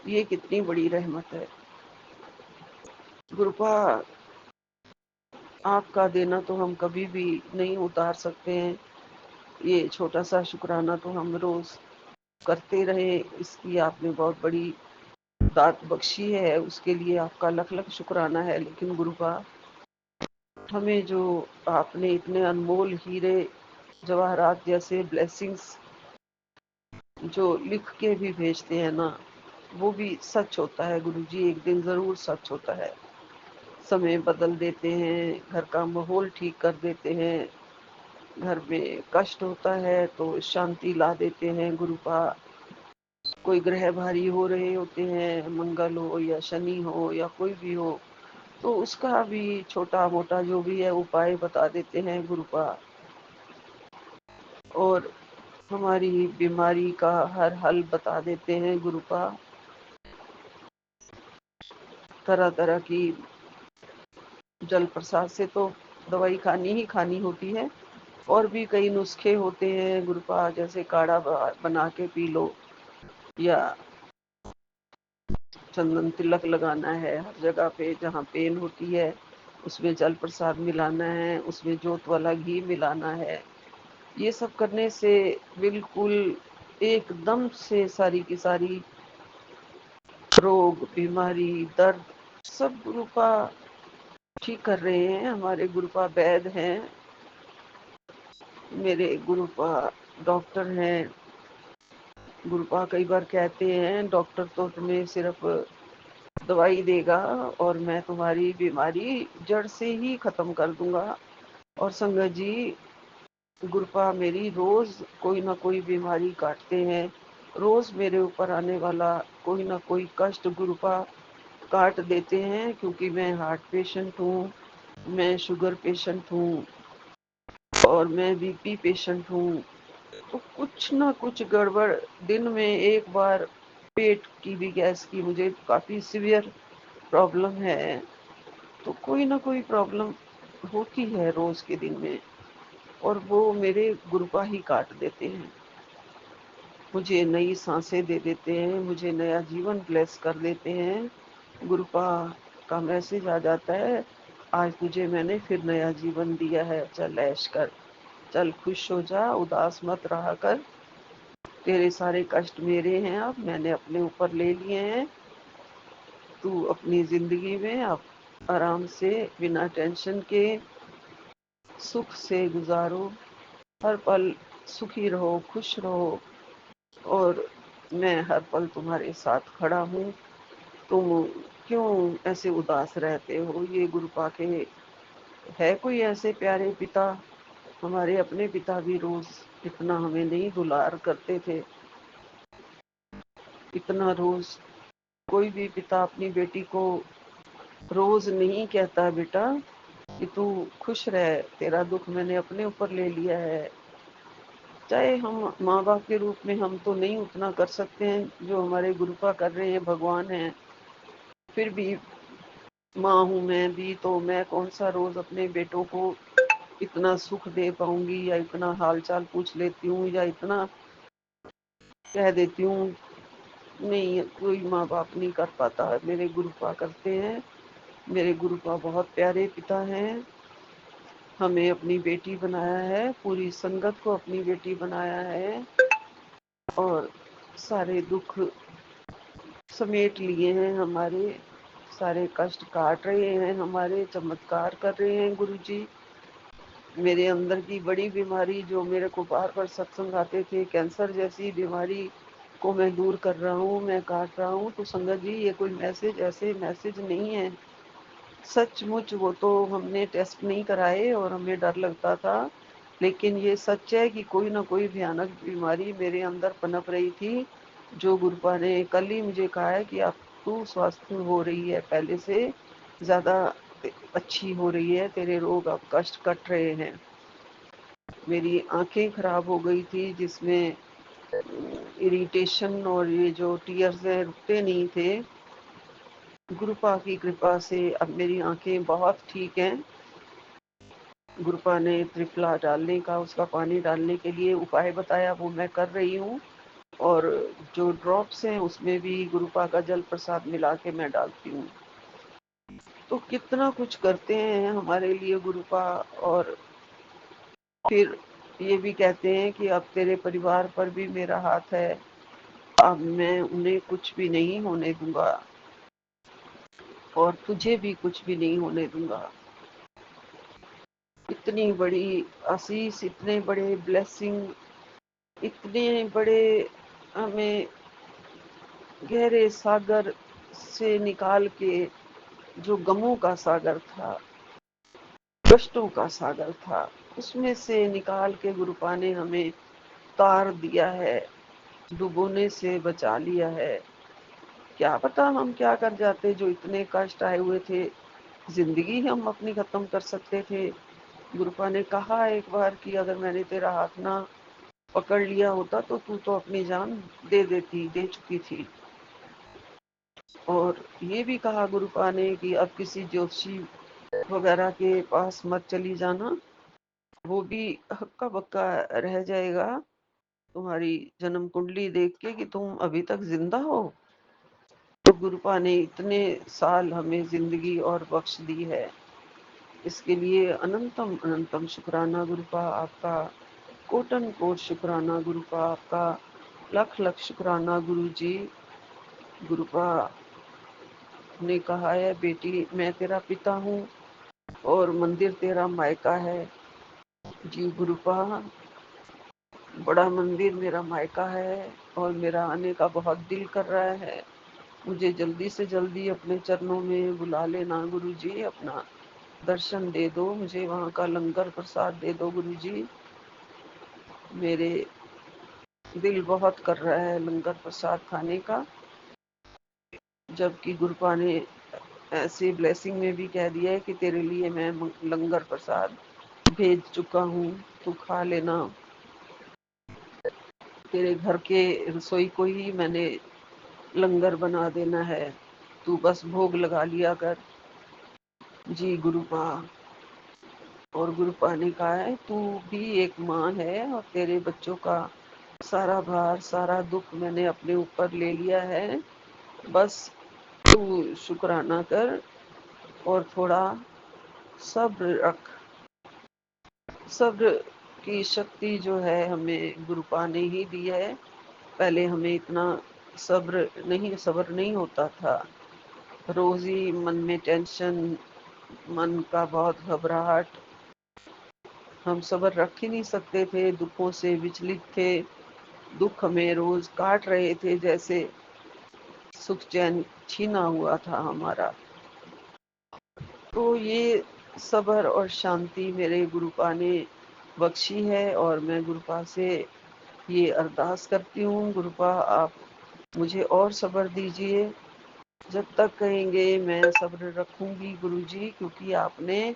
ये कितनी बड़ी रहमत है। गुरुपा आपका देना तो हम कभी भी नहीं उतार सकते हैं। ये छोटा सा शुक्राना तो हम रोज करते रहे, इसकी आपने बहुत बड़ी दात बख्शी है, उसके लिए आपका लख लख शुक्राना है। लेकिन गुरुपा हमें जो आपने इतने अनमोल हीरे जवाहरात जैसे ब्लेसिंग्स जो लिख के भी भेजते हैं ना, वो भी सच होता है गुरुजी, एक दिन जरूर सच होता है। समय बदल देते हैं, घर का माहौल ठीक कर देते हैं, घर में कष्ट होता है तो शांति ला देते हैं गुरुपा। कोई ग्रह भारी हो रहे होते हैं, मंगल हो या शनि हो या कोई भी हो, तो उसका भी छोटा मोटा जो भी है उपाय बता देते हैं गुरुपा। और हमारी बीमारी का हर हल बता देते हैं गुरुपा। तरह तरह की जल प्रसाद से तो दवाई खानी ही खानी होती है, और भी कई नुस्खे होते हैं गुरुपा, जैसे काढ़ा बना के पी लो, या चंदन तिलक लगाना है हर जगह पे जहाँ पेन होती है, उसमें जल प्रसाद मिलाना है, उसमें जोत वाला घी मिलाना है। ये सब करने से बिल्कुल एकदम से सारी की सारी रोग, बीमारी, दर्द सब गुरुपा ठीक कर रहे हैं। हमारे गुरुपा वैद हैं, मेरे गुरुपा डॉक्टर हैं। गुरुपा कई बार कहते हैं डॉक्टर तो तुम्हें सिर्फ दवाई देगा और मैं तुम्हारी बीमारी जड़ से ही खत्म कर दूंगा। और संगत जी, गुरुपा मेरी रोज कोई ना कोई बीमारी काटते हैं। रोज मेरे ऊपर आने वाला कोई ना कोई कष्ट गुरुपा काट देते हैं, क्योंकि मैं हार्ट पेशेंट हूँ, मैं शुगर पेशेंट हूँ और मैं बीपी पेशेंट हूँ। तो कुछ ना कुछ गड़बड़, दिन में एक बार पेट की भी गैस की मुझे काफी सीवियर प्रॉब्लम है, तो कोई ना कोई प्रॉब्लम होती है रोज के दिन में, और वो मेरे गुरुपा ही काट देते हैं। मुझे नई सांसें दे देते हैं, मुझे नया जीवन ब्लेस कर देते हैं। गुरुपा का मैसेज आ जाता है, आज तुझे मैंने फिर नया जीवन दिया है, चल ऐश कर, चल खुश हो जा, उदास मत रहा कर। तेरे सारे कष्ट मेरे हैं, अब मैंने अपने ऊपर ले लिए हैं। तू अपनी जिंदगी में अब आराम से बिना टेंशन के सुख से गुजारो, हर पल सुखी रहो, खुश रहो, और मैं हर पल तुम्हारे साथ खड़ा हूँ। तुम क्यों ऐसे उदास रहते हो? ये गुरुपा के है कोई ऐसे प्यारे पिता? हमारे अपने पिता भी रोज इतना हमें नहीं दुलार करते थे, इतना रोज कोई भी पिता अपनी बेटी को रोज नहीं कहता बेटा कि तू खुश रह, तेरा दुख मैंने अपने ऊपर ले लिया है। चाहे हम माँ बाप के रूप में हम तो नहीं उतना कर सकते हैं जो हमारे गुरुपा कर रहे हैं, भगवान हैं, फिर भी माँ हूँ मैं भी, तो मैं कौन सा रोज अपने बेटों को इतना सुख दे पाऊंगी, या इतना हाल चाल पूछ लेती हूँ, या इतना कह देती हूँ। नहीं, कोई माँ बाप नहीं कर पाता, मेरे गुरुपा करते हैं। मेरे गुरुपा बहुत प्यारे पिता हैं। हमें अपनी बेटी बनाया है, पूरी संगत को अपनी बेटी बनाया है, और सारे दुख समेट लिए हैं, हमारे सारे कष्ट काट रहे हैं, हमारे चमत्कार कर रहे हैं गुरुजी। मेरे अंदर की बड़ी बीमारी जो मेरे को बार बार सत्संग आते थे, कैंसर जैसी बीमारी को मैं दूर कर रहा हूँ, मैं काट रहा हूँ। तो संगत जी, ये कोई मैसेज ऐसे मैसेज नहीं है, सचमुच वो तो हमने टेस्ट नहीं कराए और हमें डर लगता था, लेकिन ये सच है कि कोई ना कोई भयानक बीमारी मेरे अंदर पनप रही थी, जो गुरुपा ने कल ही मुझे कहा है कि अब तू स्वस्थ हो रही है, पहले से ज्यादा अच्छी हो रही है, तेरे रोग अब कष्ट कट रहे हैं। मेरी आंखें खराब हो गई थी, जिसमें इरिटेशन और ये जो टीयर्स है रुकते नहीं थे। गुरुपा की कृपा से अब मेरी आंखें बहुत ठीक हैं। गुरुपा ने त्रिफला डालने का, उसका पानी डालने के लिए उपाय बताया, वो मैं कर रही हूँ। और जो ड्रॉप्स हैं उसमें भी गुरुपा का जल प्रसाद मिला के मैं डालती हूँ। तो कितना कुछ करते हैं हमारे लिए गुरुपा। और फिर ये भी कहते हैं कि अब तेरे परिवार पर भी मेरा हाथ है, अब मैं उन्हें कुछ भी नहीं होने दूंगा, और तुझे भी कुछ भी नहीं होने दूंगा। इतनी बड़ी आशीष, इतने बड़े ब्लेसिंग, इतने बड़े हमें गहरे सागर से निकाल के, जो गमों का सागर था, कष्टों का सागर था, उसमें से निकाल के गुरुपा ने हमें तार दिया है, डुबोने से बचा लिया है। क्या पता हम क्या कर जाते, जो इतने कष्ट आए हुए थे, जिंदगी हम अपनी खत्म कर सकते थे। गुरुपा ने कहा एक बार कि अगर मैंने तेरा हाथ ना पकड़ लिया होता तो तू तो अपनी जान दे चुकी थी। और ये भी कहा गुरुपा ने कि अब किसी ज्योतिषी वगैरह के पास मत चली जाना, वो भी हक्का बक्का रह जाएगा तुम्हारी जन्म कुंडली देख के कि तुम अभी तक जिंदा हो। तो गुरुपा ने इतने साल हमें जिंदगी और बख्श दी है, इसके लिए अनंतम अनंतम शुक्राना गुरुपा आपका, कोटन कोट शुक्राना गुरुपा आपका, लख लख शुक्राना गुरु जी। गुरुपा ने कहा है, बेटी मैं तेरा पिता हूँ और मंदिर तेरा मायका है। जी गुरुपा, बड़ा मंदिर मेरा मायका है, और मेरा आने का बहुत दिल कर रहा है। मुझे जल्दी से जल्दी अपने चरणों में बुला लेना गुरु जी, अपना दर्शन दे दो मुझे, वहाँ का लंगर प्रसाद दे दो गुरु जी। मेरे दिल बहुत कर रहा है लंगर प्रसाद खाने का। जबकि गुरुपा ने ऐसे ब्लेसिंग में भी कह दिया है कि तेरे लिए मैं लंगर प्रसाद भेज चुका हूँ, तू खा लेना। तेरे घर के रसोई को ही मैंने लंगर बना देना है, तू बस भोग लगा लिया कर। जी गुरुपा। और गुरुपा ने कहा है, तू भी एक माँ है और तेरे बच्चों का सारा भार, सारा दुख मैंने अपने ऊपर ले लिया है, बस तू शुक्राना कर और थोड़ा सब्र रख। सब्र की शक्ति जो है हमें गुरुपा ने ही दी है। पहले हमें इतना सब्र नहीं होता था। रोज ही मन में टेंशन, मन का बहुत घबराहट, हम सब्र रख ही नहीं सकते थे, दुखों से विचलित थे। दुख हमें रोज काट रहे थे, जैसे सुख चैन छीना हुआ था हमारा। तो ये सब्र और शांति मेरे गुरुपा ने बख्शी है, और मैं गुरुपा से ये अरदास करती हूँ, गुरुपा आप मुझे और सब्र दीजिए। जब तक कहेंगे मैं सब्र रखूंगी गुरुजी, क्योंकि आपने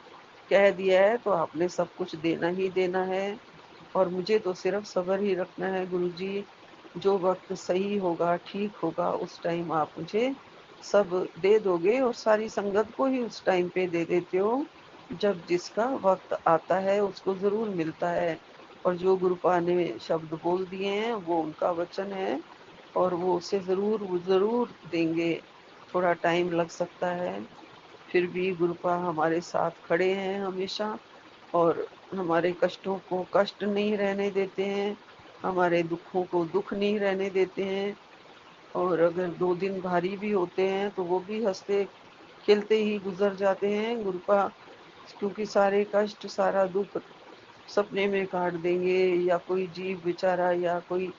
कह दिया है तो आपने सब कुछ देना ही देना है, और मुझे तो सिर्फ सब्र ही रखना है गुरुजी। जो वक्त सही होगा, ठीक होगा, उस टाइम आप मुझे सब दे दोगे, और सारी संगत को ही उस टाइम पे दे देते हो। जब जिसका वक्त आता है उसको जरूर मिलता है, और जो गुरुपा ने शब्द बोल दिए हैं वो उनका वचन है, और वो उसे वो जरूर देंगे। थोड़ा टाइम लग सकता है, फिर भी गुरुपा हमारे साथ खड़े हैं हमेशा, और हमारे कष्टों को कष्ट नहीं रहने देते हैं, हमारे दुखों को दुख नहीं रहने देते हैं। और अगर 2 दिन भारी भी होते हैं तो वो भी हंसते खेलते ही गुजर जाते हैं गुरुपा, क्योंकि सारे कष्ट सारा दुख सपने में काट देंगे, या कोई जीव बेचारा या कोई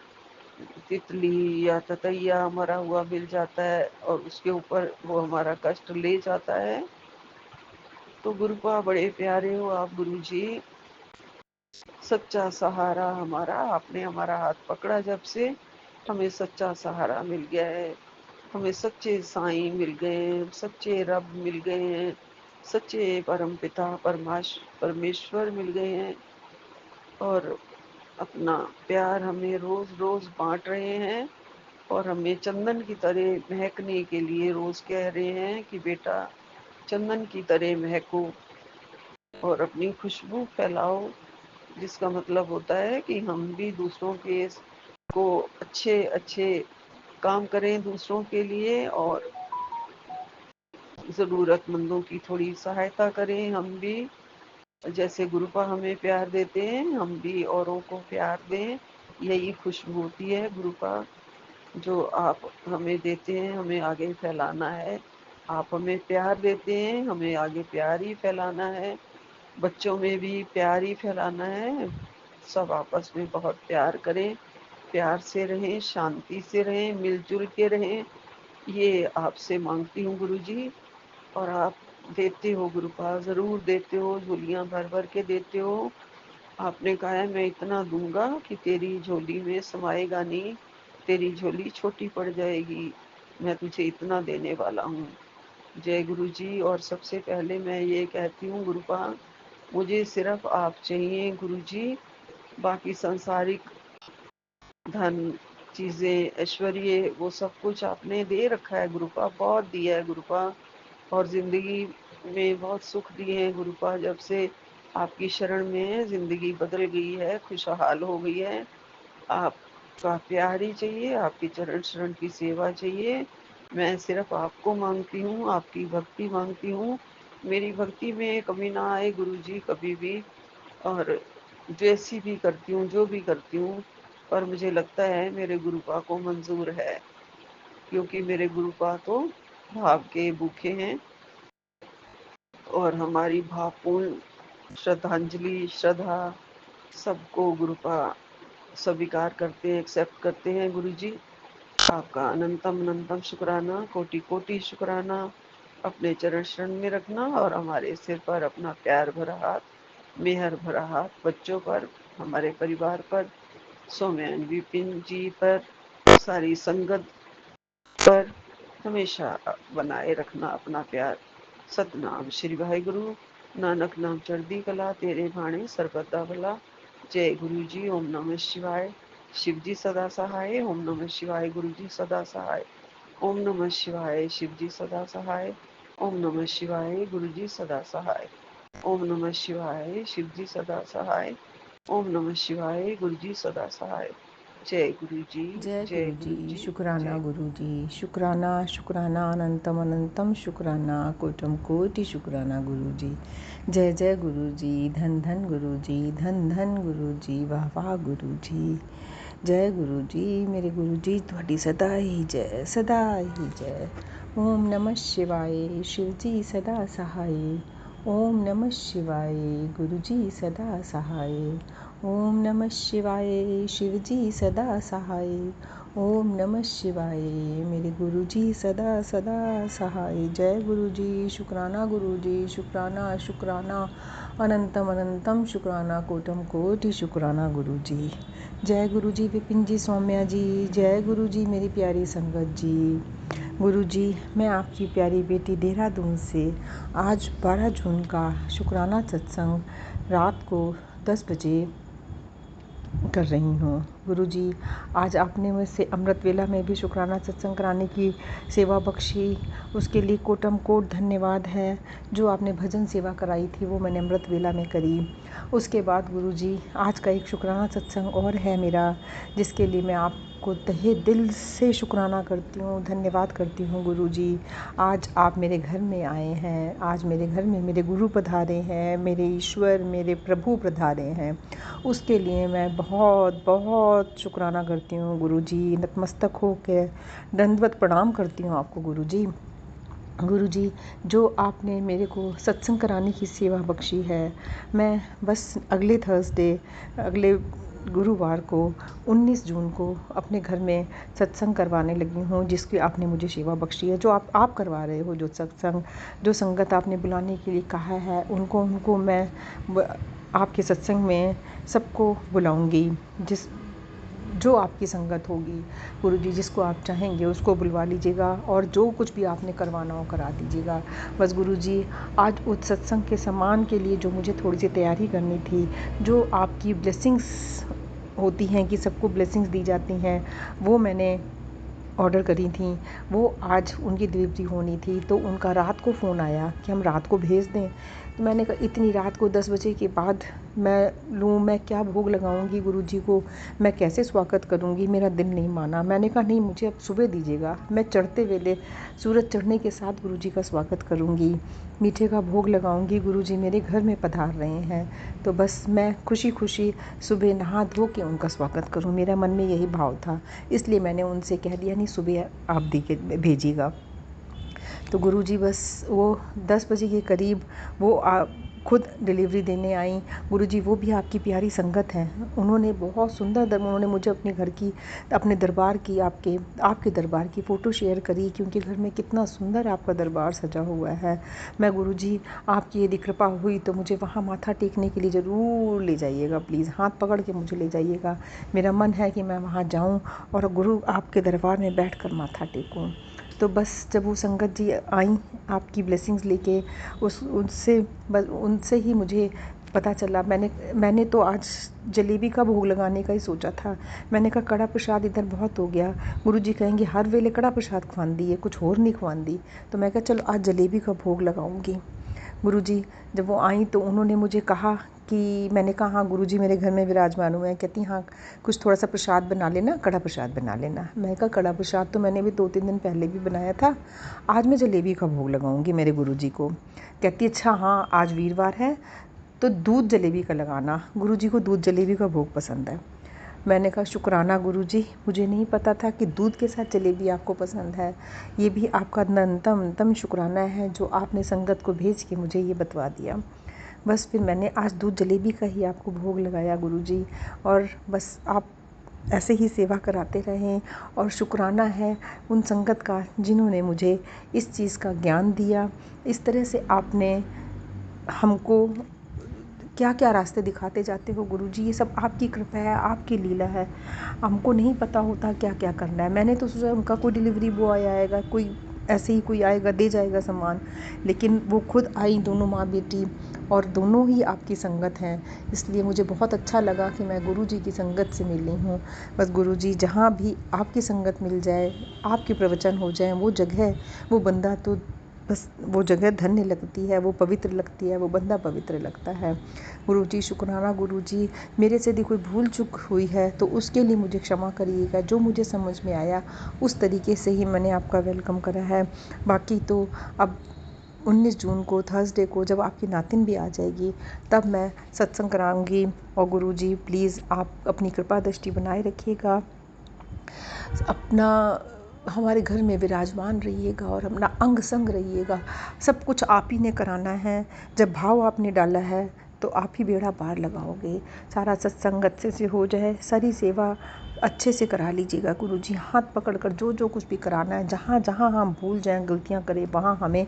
तितली या ततैया मरा हुआ मिल जाता है और उसके ऊपर वो हमारा कष्ट ले जाता है। तो गुरुपा बड़े प्यारे हो आप गुरुजी, सच्चा सहारा हमारा, आपने हमारा हाथ पकड़ा जब से हमें सच्चा सहारा मिल गया है, हमें सच्चे साईं मिल गए हैं, सच्चे रब मिल गए हैं, सच्चे परम पिता परमेश्वर मिल गए हैं, और अपना प्यार हमें रोज रोज बांट रहे हैं, और हमें चंदन की तरह महकने के लिए रोज कह रहे हैं कि बेटा चंदन की तरह महको और अपनी खुशबू फैलाओ, जिसका मतलब होता है कि हम भी दूसरों के को अच्छे अच्छे काम करें दूसरों के लिए, और जरूरतमंदों की थोड़ी सहायता करें हम भी। जैसे गुरुपा हमें प्यार देते हैं हम भी औरों को प्यार दें, यही खुशबू होती है गुरुपा जो आप हमें देते हैं, हमें आगे फैलाना है। आप हमें प्यार देते हैं, हमें आगे प्यार ही फैलाना है, बच्चों में भी प्यार ही फैलाना है। सब आपस में बहुत प्यार करें, प्यार से रहें, शांति से रहें, मिलजुल के रहें, ये आपसे मांगती हूँ गुरुजी। और आप देते हो गुरुपा, जरूर देते हो, झोलियां भर भर के देते हो। आपने कहा है मैं इतना दूंगा कि तेरी झोली में समाएगा नहीं, तेरी झोली छोटी पड़ जाएगी, मैं तुझे इतना देने वाला हूँ। जय गुरु जी। और सबसे पहले मैं ये कहती हूँ गुरुपा, मुझे सिर्फ आप चाहिए गुरु जी, बाकी सांसारिक धन चीजें ऐश्वर्य वो सब कुछ आपने दे रखा है गुरुपा, बहुत दिया है गुरुपा, और जिंदगी में बहुत सुख दिए हैं गुरुपा। जब से आपकी शरण में जिंदगी बदल गई है, खुशहाल हो गई है। आपका प्यार ही चाहिए, आपकी चरण शरण की सेवा चाहिए। मैं सिर्फ आपको मांगती हूँ, आपकी भक्ति मांगती हूँ, मेरी भक्ति में कमी ना आए गुरुजी कभी भी। और जैसी भी करती हूँ, जो भी करती हूँ, पर मुझे लगता है मेरे गुरुपा को मंजूर है, क्योंकि मेरे गुरुपा तो भाव के भूखे हैं, और हमारी भावपूर्ण श्रद्धांजलि श्रद्धा सबको गुरुपा स्वीकार करते हैं, एक्सेप्ट करते हैं गुरुजी। आपका अनंतम अनंतम शुक्राना, कोटि कोटि शुक्राना। अपने चरण शरण में रखना, और हमारे सिर पर अपना प्यार भरा हाथ, मेहर भरा हाथ बच्चों पर, हमारे परिवार पर, सौम्यन विपिन जी पर, सारी संगत पर हमेशा बनाए रखना अपना प्यार। सतनाम श्री भाई गुरु नानक नाम चढ़दी कला, तेरे भाणे सरबता भला। जय गुरु जी। ओम नमः शिवाय। शिव जी सदा सहाय। ओम नमः शिवाय। गुरु जी सदा सहाय। ओम नमः शिवाय। शिव जी सदा सहाय। ओम नमः शिवाय। गुरु जी सदा सहाय। ओम नमः शिवाय। शिव जी सदा सहाय। ओम नमः शिवाय। गुरु जी सदा सहाय। जय गुरु जी। जय जय गुरु गुरु जी, जी। शुक्राना जय गुरु जी, शुक्राना शुक्राना अनंतम अनंतम शुक्राना, कोटम कोटि शुक्राना गुरु जी। जय जय गुरु जी, धन धन गुरु जी, धन धन गुरु जी, वाह वाह गुरु जी। जय गुरु जी, मेरे गुरु जी ਤੁਹਾਡੀ सदा ही जय, सदा ही जय। ओम नमः शिवाय। शिव जी सदा सहाय। ओम नमः शिवाय। गुरु जी सदा सहाय। ओम नमः शिवाय, शिव जी सदा सहाय। ओम नमः शिवाय, मेरे गुरु जी सदा सदा सहाय। जय गुरु जी, शुक्राना गुरु जी, शुक्राना शुक्राना, अनंतम अनंतम शुक्राना, कोटम कोटि शुक्राना गुरु जी। जय गुरु जी विपिन जी, सौम्या जी। जय गुरु जी मेरी प्यारी संगत जी। गुरु जी, मैं आपकी प्यारी बेटी देहरादून से आज 12 जून का शुक्राना सत्संग रात को 10 बजे कर रही हूँ। गुरु जी, आज आपने मुझसे अमृत वेला में भी शुक्राना सत्संग कराने की सेवा बख्शी, उसके लिए कोटम कोट धन्यवाद है। जो आपने भजन सेवा कराई थी वो मैंने अमृत वेला में करी। उसके बाद गुरु जी, आज का एक शुक्राना सत्संग और है मेरा, जिसके लिए मैं आपको तहे दिल से शुक्राना करती हूँ, धन्यवाद करती हूँ। गुरु जी, आज आप मेरे घर में आए हैं, आज मेरे घर में मेरे गुरु पधारे हैं, मेरे ईश्वर मेरे प्रभु पधारे हैं। उसके लिए मैं बहुत बहुत शुक्राना करती हूँ गुरु जी। नतमस्तक होकर दंडवत प्रणाम करती हूँ आपको गुरु जी। गुरु जी, जो आपने मेरे को सत्संग कराने की सेवा बख्शी है, मैं बस अगले थर्सडे, अगले गुरुवार को 19 जून को अपने घर में सत्संग करवाने लगी हूँ, जिसकी आपने मुझे सेवा बख्शी है। जो आप करवा रहे हो, जो सत्संग, जो संगत आपने बुलाने के लिए कहा है, उनको मैं आपके सत्संग में सबको बुलाऊंगी। जो आपकी संगत होगी गुरु जी, जिसको आप चाहेंगे उसको बुलवा लीजिएगा, और जो कुछ भी आपने करवाना हो करा दीजिएगा। बस गुरु जी, आज उस सत्संग के सम्मान के लिए जो मुझे थोड़ी सी तैयारी करनी थी, जो आपकी ब्लेसिंग्स होती हैं कि सबको ब्लेसिंग्स दी जाती हैं, वो मैंने ऑर्डर करी थी। वो आज उनकी डिलीवरी होनी थी, तो उनका रात को फ़ोन आया कि हम रात को भेज दें। तो मैंने कहा इतनी रात को 10 बजे के बाद मैं लूँ, मैं क्या भोग लगाऊंगी गुरु जी को, मैं कैसे स्वागत करूंगी। मेरा दिल नहीं माना। मैंने कहा नहीं, मुझे अब सुबह दीजिएगा, मैं चढ़ते वेले सूरज चढ़ने के साथ गुरु जी का स्वागत करूंगी, मीठे का भोग लगाऊंगी। गुरु जी मेरे घर में पधार रहे हैं, तो बस मैं खुशी खुशी सुबह नहा धो के उनका स्वागत करूं। मेरा मन में यही भाव था, इसलिए मैंने उनसे कह दिया नहीं, सुबह आप दी के भेजिएगा। तो गुरुजी बस वो 10 बजे के करीब वो खुद डिलीवरी देने आई। गुरुजी, वो भी आपकी प्यारी संगत हैं। उन्होंने बहुत सुंदर उन्होंने मुझे अपने घर की, अपने दरबार की, आपके दरबार की फ़ोटो शेयर करी कि उनके घर में कितना सुंदर आपका दरबार सजा हुआ है। मैं गुरुजी, आपकी यदि कृपा हुई तो मुझे वहाँ माथा टेकने के लिए ज़रूर ले जाइएगा, प्लीज़ हाथ पकड़ के मुझे ले जाइएगा। मेरा मन है कि मैं वहाँ जाऊँ और गुरु आपके दरबार में बैठकर माथा टेकूँ। तो बस जब वो संगत जी आई आपकी ब्लेसिंग्स लेके, उनसे ही मुझे पता चला। मैंने तो आज जलेबी का भोग लगाने का ही सोचा था। मैंने कहा कड़ा प्रसाद इधर बहुत हो गया, गुरु जी कहेंगे हर वेले कड़ा प्रसाद खवांदी है, कुछ और नहीं खवांदी। तो मैं कहा चलो आज जलेबी का भोग लगाऊंगी। गुरुजी जब वो आई तो उन्होंने मुझे कहा कि, मैंने कहा हाँ गुरुजी मेरे घर में विराजमान हुए हैं। कहती हाँ कुछ थोड़ा सा प्रसाद बना लेना, कड़ा प्रसाद बना लेना। मैं कहा कड़ा प्रसाद तो मैंने भी 2-3 दिन पहले भी बनाया था, आज मैं जलेबी का भोग लगाऊंगी मेरे गुरुजी को। कहती अच्छा हाँ आज वीरवार है तो दूध जलेबी का लगाना, गुरुजी को दूध जलेबी का भोग पसंद है। मैंने कहा शुक्राना गुरुजी, मुझे नहीं पता था कि दूध के साथ जलेबी आपको पसंद है। ये भी आपका अनंतम शुक्राना है जो आपने संगत को भेज के मुझे ये बतवा दिया। बस फिर मैंने आज दूध जलेबी का ही आपको भोग लगाया गुरुजी, और बस आप ऐसे ही सेवा कराते रहें। और शुक्राना है उन संगत का जिन्होंने मुझे इस चीज़ का ज्ञान दिया। इस तरह से आपने हमको क्या क्या रास्ते दिखाते जाते हो गुरुजी, ये सब आपकी कृपा है, आपकी लीला है। हमको नहीं पता होता क्या क्या करना है। मैंने तो सोचा उनका कोई डिलीवरी बॉय आएगा, कोई ऐसे ही कोई आएगा दे जाएगा सामान, लेकिन वो खुद आई, दोनों माँ बेटी, और दोनों ही आपकी संगत हैं। इसलिए मुझे बहुत अच्छा लगा कि मैं गुरुजी की संगत से मिली हूँ। बस गुरुजी, जहाँ भी आपकी संगत मिल जाए, आपके प्रवचन हो जाए, वो जगह, वो बंदा तो बस वो जगह धन्य लगती है, वो पवित्र लगती है, वो बंदा पवित्र लगता है। गुरुजी शुक्राना गुरुजी, मेरे से यदि कोई भूल चूक हुई है तो उसके लिए मुझे क्षमा करिएगा। जो मुझे समझ में आया उस तरीके से ही मैंने आपका वेलकम करा है। बाकी तो अब 19 जून को थर्सडे को जब आपकी नातिन भी आ जाएगी तब मैं सत्संग कराऊंगी। और गुरुजी प्लीज़ आप अपनी कृपा दृष्टि बनाए रखिएगा, अपना हमारे घर में विराजमान रहिएगा और अपना अंग संग रहिएगा। सब कुछ आप ही ने कराना है। जब भाव आपने डाला है तो आप ही बेड़ा पार लगाओगे। सारा सत्संग अच्छे से हो जाए, सारी सेवा अच्छे से करा लीजिएगा गुरुजी। हाथ पकड़कर जो जो कुछ भी कराना है, जहाँ जहाँ हम भूल जाएं, गलतियाँ करें, वहाँ हमें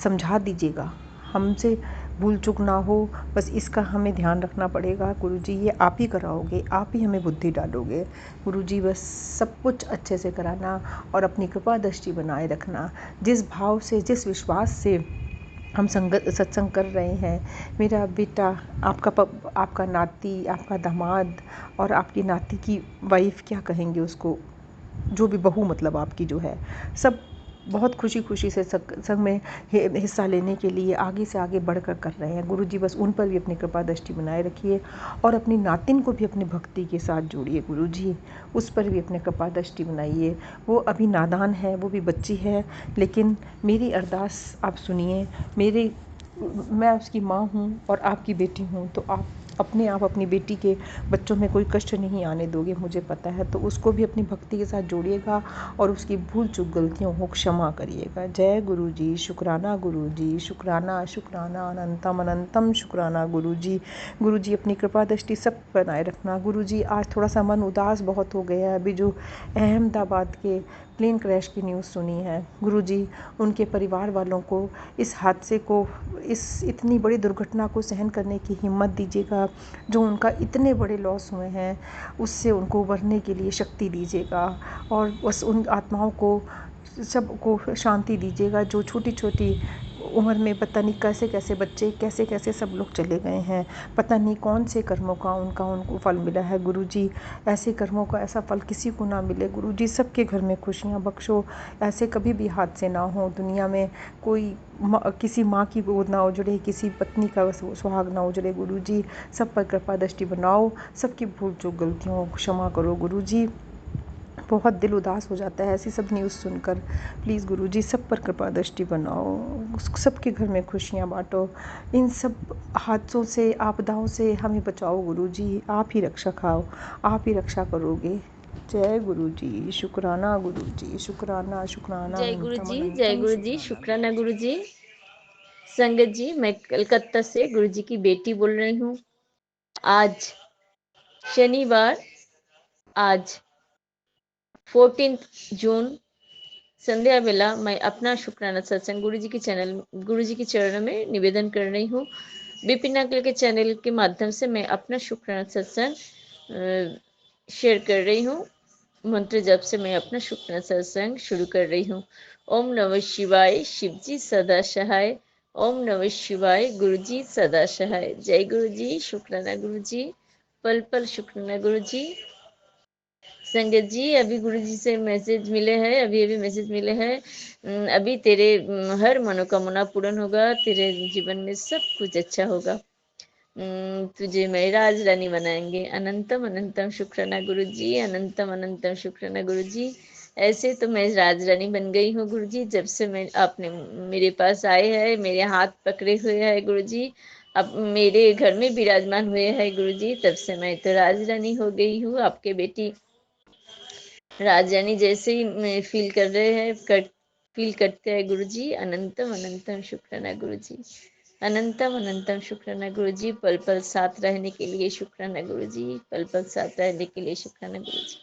समझा दीजिएगा। हमसे भूल चूक ना हो, बस इसका हमें ध्यान रखना पड़ेगा गुरुजी। ये आप ही कराओगे, आप ही हमें बुद्धि डालोगे गुरुजी। बस सब कुछ अच्छे से कराना और अपनी कृपा दृष्टि बनाए रखना। जिस भाव से, जिस विश्वास से हम सत्संग कर रहे हैं, मेरा बेटा, आपका नाती, आपका दामाद और आपकी नाती की वाइफ, क्या कहेंगे उसको, जो भी बहू मतलब आपकी जो है, सब बहुत खुशी खुशी से संग में हिस्सा लेने के लिए आगे से आगे बढ़कर कर रहे हैं गुरुजी। बस उन पर भी अपनी कृपा दृष्टि बनाए रखिए और अपनी नातिन को भी अपनी भक्ति के साथ जोड़िए गुरुजी। उस पर भी अपनी कृपा दृष्टि बनाइए। वो अभी नादान है, वो भी बच्ची है, लेकिन मेरी अरदास आप सुनिए। मैं उसकी माँ हूँ और आपकी बेटी हूँ, तो आप अपनी बेटी के बच्चों में कोई कष्ट नहीं आने दोगे, मुझे पता है। तो उसको भी अपनी भक्ति के साथ जोड़िएगा और उसकी भूल चूक गलतियों को क्षमा करिएगा। जय गुरुजी। शुक्राना गुरुजी, शुक्राना शुक्राना, अनंतम अनंतम शुक्राना गुरुजी। गुरुजी अपनी कृपा दृष्टि सब बनाए रखना गुरुजी। आज थोड़ा सा मन उदास बहुत हो गया है, अभी जो अहमदाबाद के प्लेन क्रैश की न्यूज़ सुनी है गुरुजी, उनके परिवार वालों को इस हादसे को, इस इतनी बड़ी दुर्घटना को सहन करने की हिम्मत दीजिएगा। जो उनका इतने बड़े लॉस हुए हैं, उससे उनको उभरने के लिए शक्ति दीजिएगा और बस उन आत्माओं को सबको शांति दीजिएगा। जो छोटी छोटी उम्र में पता नहीं कैसे कैसे बच्चे, कैसे कैसे सब लोग चले गए हैं, पता नहीं कौन से कर्मों का उनको फल मिला है गुरुजी। ऐसे कर्मों का ऐसा फल किसी को ना मिले गुरुजी। सबके घर में खुशियाँ बख्शो, ऐसे कभी भी हादसे ना हो दुनिया में। कोई किसी माँ की गोद ना उजड़े, किसी पत्नी का सुहाग ना उजड़े गुरुजी। सब पर कृपा दृष्टि बनाओ, सबकी भूल चूक गलतियों को क्षमा करो गुरुजी। बहुत दिल उदास हो जाता है ऐसी सब न्यूज़ सुनकर। प्लीज़ गुरुजी सब पर कृपा दृष्टि बनाओ, सबके घर में खुशियाँ बांटो। इन सब हादसों से, आपदाओं से हमें बचाओ गुरुजी। आप ही रक्षा खाओ, आप ही रक्षा करोगे। जय गुरुजी। शुक्राना गुरुजी, शुक्राना शुक्राना, जय गुरु अनंतम जी, जय अनंतम गुरु जी, शुक्राना शुक्राना गुरुजी। गुरु जी। संगत जी, मैं कलकत्ता से गुरु जी की बेटी बोल रही हूँ। आज शनिवार, आज 14 जून संध्या बेला मैं अपना शुक्राना सत्संग गुरु जी के चरणों में निवेदन कर रही हूँ। विपिन अंकल के चैनल के माध्यम से मैं अपना शुक्राना सत्संग शेयर कर रही हूँ। मंत्र जप से मैं अपना शुक्राना सत्संग शुरू कर रही हूँ। ओम नमः शिवाय, शिवजी सदा सहाय। ओम नमः शिवाय, गुरुजी सदा सहाय। जय गुरु जी, शुक्राना गुरु जी, पल पल शुक्राना गुरु जी। संगत जी, अभी गुरु जी से मैसेज मिले हैं, अभी मैसेज मिले हैं। अभी तेरे हर मनोकामना पूर्ण होगा, तेरे जीवन में सब कुछ अच्छा होगा। तुझे मैं राज रानी बनाएंगे। अनंतम अनंतम शुक्राना गुरु जी, अनंतम अनंतम शुक्राना गुरु जी। ऐसे तो मैं राज रानी बन गई हूँ गुरु जी, जब से मैं आपने मेरे पास आए हैं, मेरे हाथ पकड़े हुए हैं गुरु जी, अब मेरे घर में विराजमान हुए हैं गुरु जी, तब से मैं तो राज रानी हो गई हूँ। आपके बेटी राजरानी जैसे ही फील कर रहे हैं, फील करते हैं गुरु जी। अनंतम अनंतम शुक्राना गुरु जी, अनंतम अनंतम शुक्राना गुरु जी। पल पल साथ रहने के लिए शुक्राना गुरु जी, पल पल साथ रहने के लिए शुक्राना गुरु जी।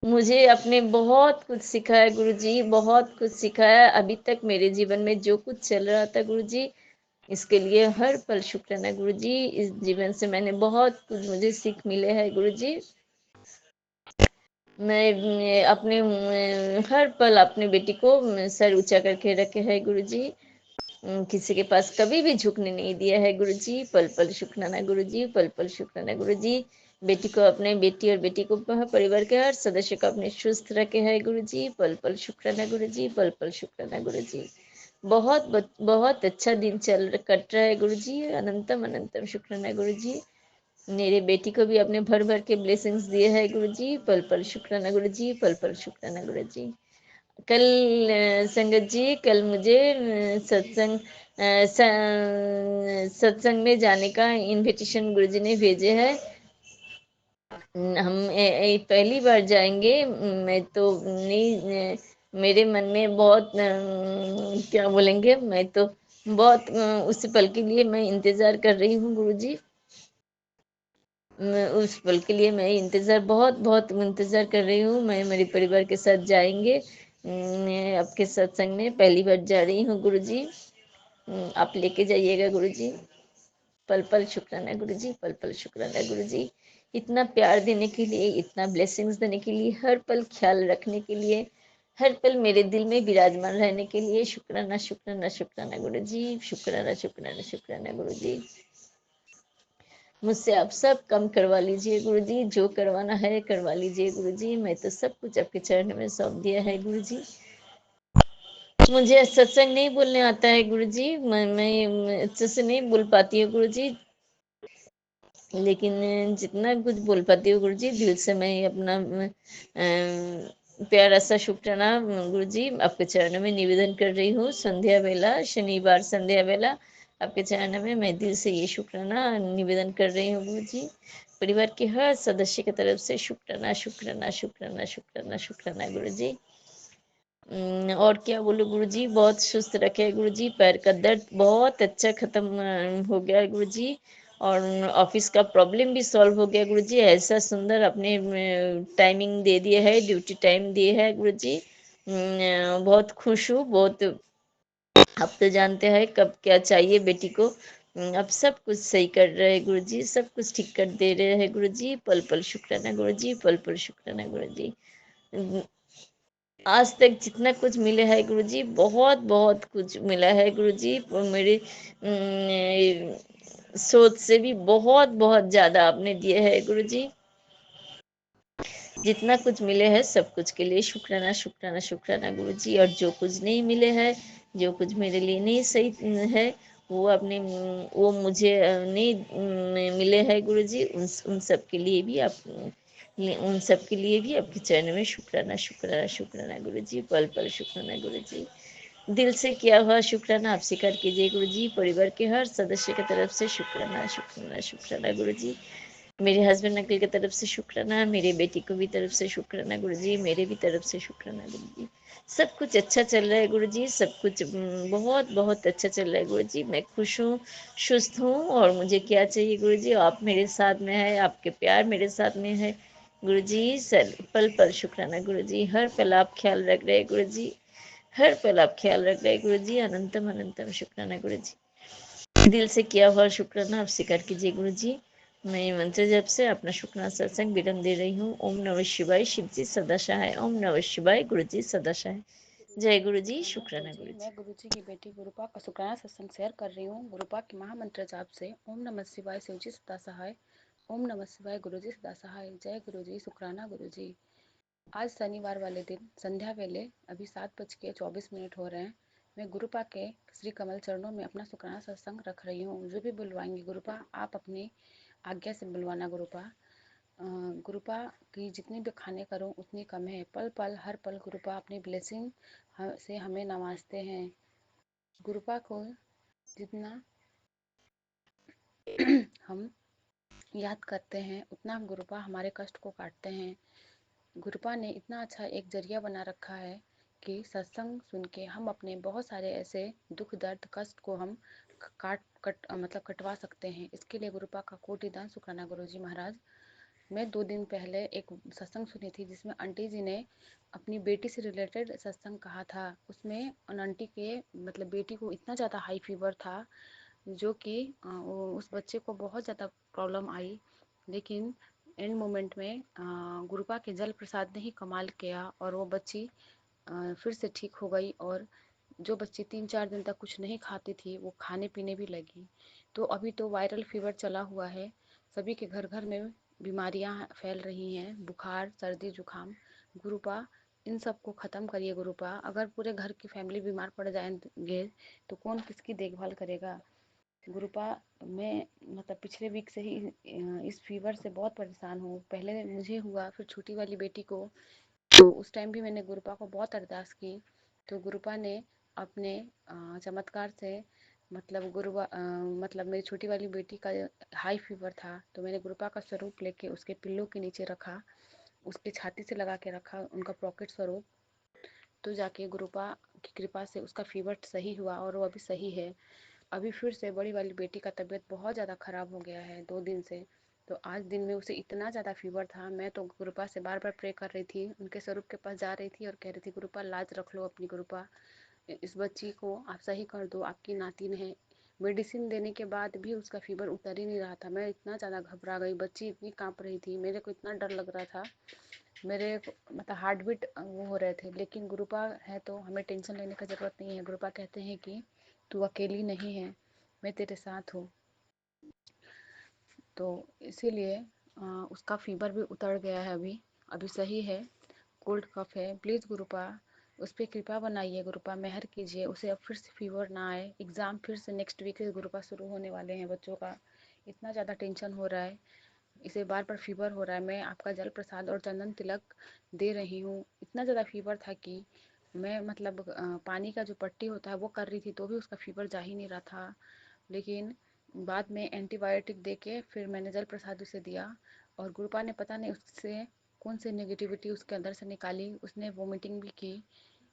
मुझे अपने बहुत कुछ सिखाया गुरु जी, बहुत कुछ सिखाया। अभी तक मेरे जीवन में जो कुछ चल रहा था गुरु जी, इसके लिए हर पल शुक्राना गुरु जी। इस जीवन से मैंने बहुत कुछ, मुझे सीख मिले हैं गुरु जी। मैं अपने हर पल अपने बेटी को सर ऊंचा करके रखे है गुरु जी। किसी के पास कभी भी झुकने नहीं दिया है गुरु जी। पल पल शुक्राना गुरु जी, पल पल शुक्राना गुरु जी। बेटी को, अपने बेटी और बेटी को, परिवार के हर सदस्य को अपने सुस्त रखे है गुरु जी। पल पल शुक्राना गुरु जी, पल पल शुक्राना गुरु जी। बहुत बहुत अच्छा दिन कट रहा है गुरु जी। अनंतम अनंतम शुक्राना गुरु जी। मेरे बेटी को भी अपने भर भर के ब्लेसिंग्स दिए हैं गुरु जी। पल पल शुक्राना गुरु जी, पल पल शुक्राना गुरु जी। कल संगत जी, कल मुझे सत्संग में जाने का इनविटेशन गुरु जी ने भेजे हैं। हम पहली बार जाएंगे। मैं तो नहीं, मेरे मन में बहुत क्या बोलेंगे, मैं तो बहुत उस पल के लिए मैं इंतज़ार कर रही हूँ गुरुजी। मैं उस पल के लिए मैं इंतज़ार बहुत इंतज़ार कर रही हूँ। मैं मेरे परिवार के साथ जाएँगे आपके सत्संग में पहली बार जा रही हूँ गुरुजी। आप लेके जाइएगा गुरुजी। पल पल शुक्राना गुरुजी, पल पल शुक्राना गुरुजी। इतना प्यार देने के लिए, इतना ब्लेसिंग्स देने के लिए, हर पल ख्याल रखने के लिए, हर पल मेरे दिल में विराजमान रहने के लिए शुक्राना शुक्राना शुक्राना गुरुजी, शुक्राना शुक्राना शुक्राना गुरुजी। मुझसे आप सब कम करवा लीजिए गुरुजी, जो करवाना है करवा लीजिए गुरुजी। मैं तो सब कुछ आपके चरण में सौंप दिया है गुरुजी। मुझे सत्संग नहीं बोलने आता है गुरुजी, मैं अच्छे से नहीं बोल पाती हूँ गुरुजी, लेकिन जितना कुछ बोल पाती हूँ गुरुजी दिल से मैं अपना प्यारा सा शुक्राना गुरुजी आपके चरणों में निवेदन कर रही हूँ। संध्या वेला, शनिवार संध्या वेला आपके चरणों में मैं दिल से ये शुक्राना निवेदन कर रही हूँ गुरुजी। परिवार के हर सदस्य की तरफ से शुक्राना शुक्राना शुक्राना शुक्राना शुक्राना गुरुजी। और क्या बोलूँ गुरुजी, बहुत सुस्त रखे है गुरुजी। पैर का दर्द बहुत अच्छा खत्म हो गया है गुरुजी, और ऑफिस का प्रॉब्लम भी सॉल्व हो गया गुरुजी। ऐसा सुंदर अपने टाइमिंग दे दिए है, ड्यूटी टाइम दिए है गुरुजी। बहुत खुश हूँ, बहुत। आप तो जानते हैं कब क्या चाहिए बेटी को। अब सब कुछ सही कर रहे हैं गुरुजी, सब कुछ ठीक कर दे रहे हैं गुरुजी। पल पल शुक्राना गुरुजी, पल पल शुक्राना गुरुजी। आज तक जितना कुछ मिले है गुरुजी, बहुत कुछ मिला है गुरुजी। मेरी सोच से भी बहुत ज़्यादा आपने दिए है गुरुजी। जितना कुछ मिले हैं सब कुछ के लिए शुक्राना शुक्राना शुक्राना गुरुजी। और जो कुछ नहीं मिले हैं, जो कुछ मेरे लिए नहीं सही है, वो अपने वो मुझे नहीं मिले हैं गुरुजी, उन सब के लिए भी आप उन सब के लिए भी आपके चरण में शुक्राना शुक्राना शुक्राना गुरुजी। पल पल शुक्राना गुरुजी। दिल से किया हुआ शुक्राना आप स्वीकार कीजिए गुरुजी। परिवार के हर सदस्य की तरफ से शुक्राना शुक्राना शुक्राना गुरुजी। मेरे हस्बैंड अंकल की तरफ से शुक्राना, मेरे बेटी को भी तरफ से शुक्राना गुरुजी, मेरे भी तरफ से शुक्राना गुरुजी। सब कुछ अच्छा चल रहा है गुरुजी, सब कुछ बहुत अच्छा चल रहा है गुरुजी। मैं खुश हूँ, सुस्त हूँ, और मुझे क्या चाहिए गुरुजी। आप मेरे साथ में है, आपके प्यार मेरे साथ में है गुरुजी। सर पल पल शुक्राना गुरुजी, हर पल आप ख्याल रख रहे हैं गुरुजी, हर पल आप ख्याल रख रहे हैं गुरुजी। अनंतम अनंतम शुक्राना गुरुजी। दिल से किया हुआ शुक्राना आप स्वीकार कीजिए गुरुजी। मैं मंत्र जप से अपना शुक्राना सत्संग विराम दे रही हूँ। ओम नमः शिवाय, शिव जी सदा सहाय। ओम नमः शिवाय, गुरु जी सदा सहाय। जय गुरु जी, शुक्राना गुरु जी। मैं गुरुजी की बेटी गुरुपा का शुक्राना सत्संग शेयर कर रही हूँ। गुरुपा के महामंत्र जाप से ओम नमः शिवाय, शिवजी सदा सहाय। ओम नमः शिवाय, गुरुजी सदा सहाय। जय गुरुजी, शुक्राना गुरुजी। आज शनिवार वाले दिन संध्या वेले अभी 7:24 हो रहे हैं। मैं गुरुपा के श्री कमल चरणों में अपना शुक्राना सत्संग रख रही हूँ। जो भी बुलवाएंगे गुरुपा, आप अपनी आज्ञा से बुलवाना गुरुपा। गुरुपा की जितनी भी खाने करूँ उतनी कम है। पल पल हर पल गुरुपा अपनी ब्लेसिंग से हमें नवाजते हैं। गुरुपा को जितना हम याद करते हैं उतना गुरुपा हमारे कष्ट को काटते हैं। गुरुपा ने इतना अच्छा एक जरिया बना रखा है कि सत्संग सुन के हम अपने बहुत सारे ऐसे दुख दर्द कष्ट को हम मतलब कटवा सकते हैं। इसके लिए गुरुपा का कोटि दान शुक्राना गुरुजी महाराज। मैं 2 दिन पहले एक सत्संग सुनी थी जिसमें आंटी जी ने अपनी बेटी से रिलेटेड सत्संग कहा था। उसमें उन आंटी के मतलब बेटी को इतना ज़्यादा हाई फीवर था, जो कि उस बच्चे को बहुत ज़्यादा प्रॉब्लम आई, लेकिन एंड मोमेंट में गुरुपा के जल प्रसाद ने ही कमाल किया और वो बच्ची फिर से ठीक हो गई। और जो बच्ची 3-4 दिन तक कुछ नहीं खाती थी वो खाने पीने भी लगी। तो अभी तो वायरल फीवर चला हुआ है, सभी के घर घर में बीमारियां फैल रही हैं, बुखार सर्दी जुकाम। गुरुपा इन सब को ख़त्म करिए गुरुपा। अगर पूरे घर की फैमिली बीमार पड़ जाएंगे तो कौन किसकी देखभाल करेगा। गुरुपा मैं मतलब पिछले वीक से ही इस फीवर से बहुत परेशान हूँ। पहले मुझे हुआ, फिर छोटी वाली बेटी को, तो उस टाइम भी मैंने गुरुपा को बहुत अरदास की। तो गुरुपा ने अपने चमत्कार से मतलब मेरी छोटी वाली बेटी का हाई फीवर था, तो मैंने गुरुपा का स्वरूप लेके उसके पिल्लों के नीचे रखा, उसके छाती से लगा के रखा उनका पॉकेट स्वरूप। तो जाके गुरुपा की कृपा से उसका फीवर सही हुआ और वो अभी सही है। अभी फिर से बड़ी वाली बेटी का तबीयत बहुत ज़्यादा ख़राब हो गया है 2 दिन से। तो आज दिन में उसे इतना ज़्यादा फीवर था, मैं तो गुरुपा से बार बार प्रे कर रही थी, उनके स्वरूप के पास जा रही थी और कह रही थी गुरुपा लाज रख लो अपनी, गुरुपा इस बच्ची को आप सही कर दो, आपकी नातिन है। मेडिसिन देने के बाद भी उसका फीवर उतर ही नहीं रहा था। मैं इतना ज़्यादा घबरा गई, बच्ची इतनी काँप रही थी, मेरे को इतना डर लग रहा था, मेरे मतलब हार्ट बीट वो हो रहे थे। लेकिन गुरुपा है तो हमें टेंशन लेने का ज़रूरत नहीं है। गुरुपा कहते हैं कि तू अकेली नहीं है, मैं तेरे साथ हूँ। तो इसीलिए उसका फीवर भी उतर गया है, अभी अभी सही है। कोल्ड कफ है, प्लीज़ गुरुपा उस पर कृपा बनाइए, गुरुपा मेहर कीजिए, उसे अब फिर से फीवर ना आए। एग्ज़ाम फिर से नेक्स्ट वीक से गुरुपा शुरू होने वाले हैं बच्चों का। इतना ज़्यादा टेंशन हो रहा है, इसे बार बार फीवर हो रहा है। मैं आपका जल प्रसाद और चंदन तिलक दे रही हूँ। इतना ज़्यादा फीवर था कि मैं मतलब पानी का जो पट्टी होता है वो कर रही थी तो भी उसका फीवर जा ही नहीं रहा था। लेकिन बाद में एंटीबायोटिक दे के फिर मैंने जल प्रसाद उसे दिया और गुरुपा ने पता नहीं उससे कौन सी नेगेटिविटी उसके अंदर से निकाली, उसने वोमिटिंग भी की।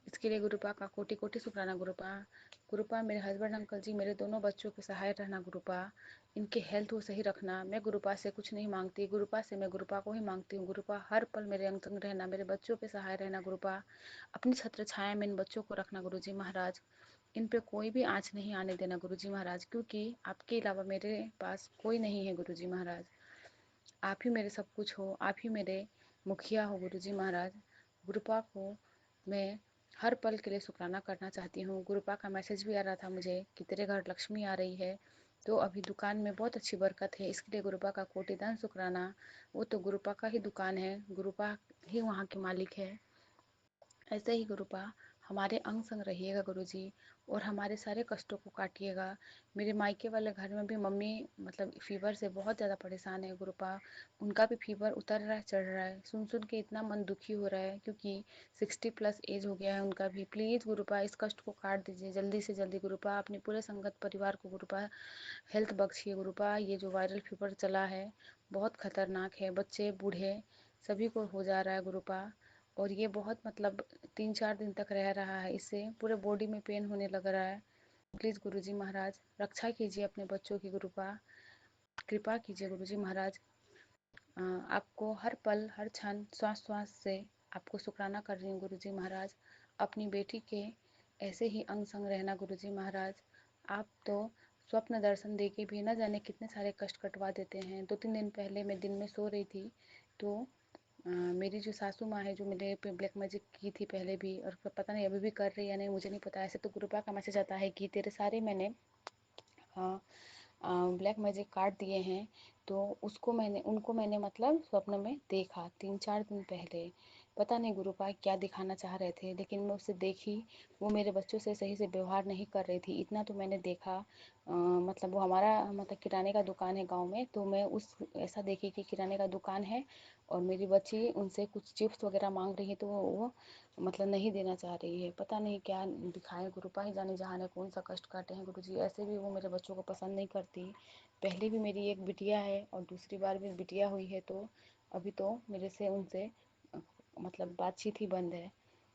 इसके लिए गुरुपा का कोटि कोटि शुक्राना गुरुपा। गुरुपा मेरे हस्बैंड अंकल जी, मेरे दोनों बच्चों के सहाय रहना गुरुपा, इनके हेल्थ को सही रखना। मैं गुरुपा से कुछ नहीं मांगती, गुरुपा से मैं गुरुपा को ही मांगती हूँ। गुरुपा हर पल मेरे अंग संग रहना, मेरे बच्चों पे सहाय रहना गुरुपा। अपनी छत्र छाया में इन बच्चों को रखना गुरुजी महाराज। इन पे कोई भी आँच नहीं आने देना गुरुजी महाराज, क्योंकि आपके अलावा मेरे पास कोई नहीं है गुरुजी महाराज। आप ही मेरे सब कुछ हो, आप ही मेरे मुखिया हो गुरुजी महाराज। गुरुपा को मैं हर पल के लिए शुक्राना करना चाहती हूँ। गुरुपा का मैसेज भी आ रहा था मुझे कि तेरे घर लक्ष्मी आ रही है, तो अभी दुकान में बहुत अच्छी बरकत है, इसके लिए गुरुपा का कोटिदान शुक्राना। वो तो गुरुपा का ही दुकान है, गुरुपा ही वहाँ के मालिक है। ऐसे ही गुरुपा हमारे अंग संग रहिएगा गुरुजी, और हमारे सारे कष्टों को काटिएगा। मेरे मायके वाले घर में भी मम्मी मतलब फीवर से बहुत ज़्यादा परेशान है गुरुपा। उनका भी फीवर उतर रहा है, चढ़ रहा है, सुन सुन के इतना मन दुखी हो रहा है, क्योंकि 60+ एज हो गया है उनका भी। प्लीज़ गुरुपा इस कष्ट को काट दीजिए जल्दी से जल्दी गुरुपा। अपने पूरे संगत परिवार को गुरुपा हेल्थ बख्शिए गुरुपा। ये जो वायरल फीवर चला है बहुत खतरनाक है, बच्चे बूढ़े सभी को हो जा रहा है गुरुपा। और ये बहुत मतलब 3-4 दिन तक रह रहा है, इससे पूरे बॉडी में पेन होने लग रहा है। प्लीज़ गुरुजी महाराज रक्षा कीजिए अपने बच्चों की गुरुपा, कृपा कीजिए गुरुजी महाराज। आपको हर पल हर क्षण श्वास श्वास से आपको शुक्राना कर रही हूँ गुरुजी महाराज। अपनी बेटी के ऐसे ही अंग संग रहना गुरुजी महाराज। आप तो स्वप्न दर्शन दे के भी न जाने कितने सारे कष्ट कटवा देते हैं। 2-3 दिन पहले मैं दिन में सो रही थी तो मेरी जो सासू माँ है, जो मेरे पे ब्लैक मैजिक की थी पहले भी, और पता नहीं अभी भी कर रही है या नहीं मुझे नहीं पता। ऐसे तो गुरुपा का मैसेज आता है कि तेरे सारे मैंने ब्लैक मैजिक काट दिए हैं। तो उनको मैंने मतलब स्वप्न में देखा 3-4 दिन पहले। पता नहीं गुरुपा क्या दिखाना चाह रहे थे, लेकिन मैं उसे देखी, वो मेरे बच्चों से सही से व्यवहार नहीं कर रही थी, इतना तो मैंने देखा। मतलब वो हमारा मतलब किराने का दुकान है गांव में, तो मैं उस ऐसा देखी कि किराने का दुकान है और मेरी बच्ची उनसे कुछ चिप्स वगैरह मांग रही है, तो वो मतलब नहीं देना चाह रही है। पता नहीं क्या दिखाएं, गुरुपा ही जाने जहाँ ने कौन सा कष्ट काटे हैं गुरुजी। ऐसे भी वो मेरे बच्चों को पसंद नहीं करती। पहले भी मेरी एक बिटिया है और दूसरी बार भी बिटिया हुई है, तो अभी तो मेरे से उनसे मतलब बातचीत ही बंद है।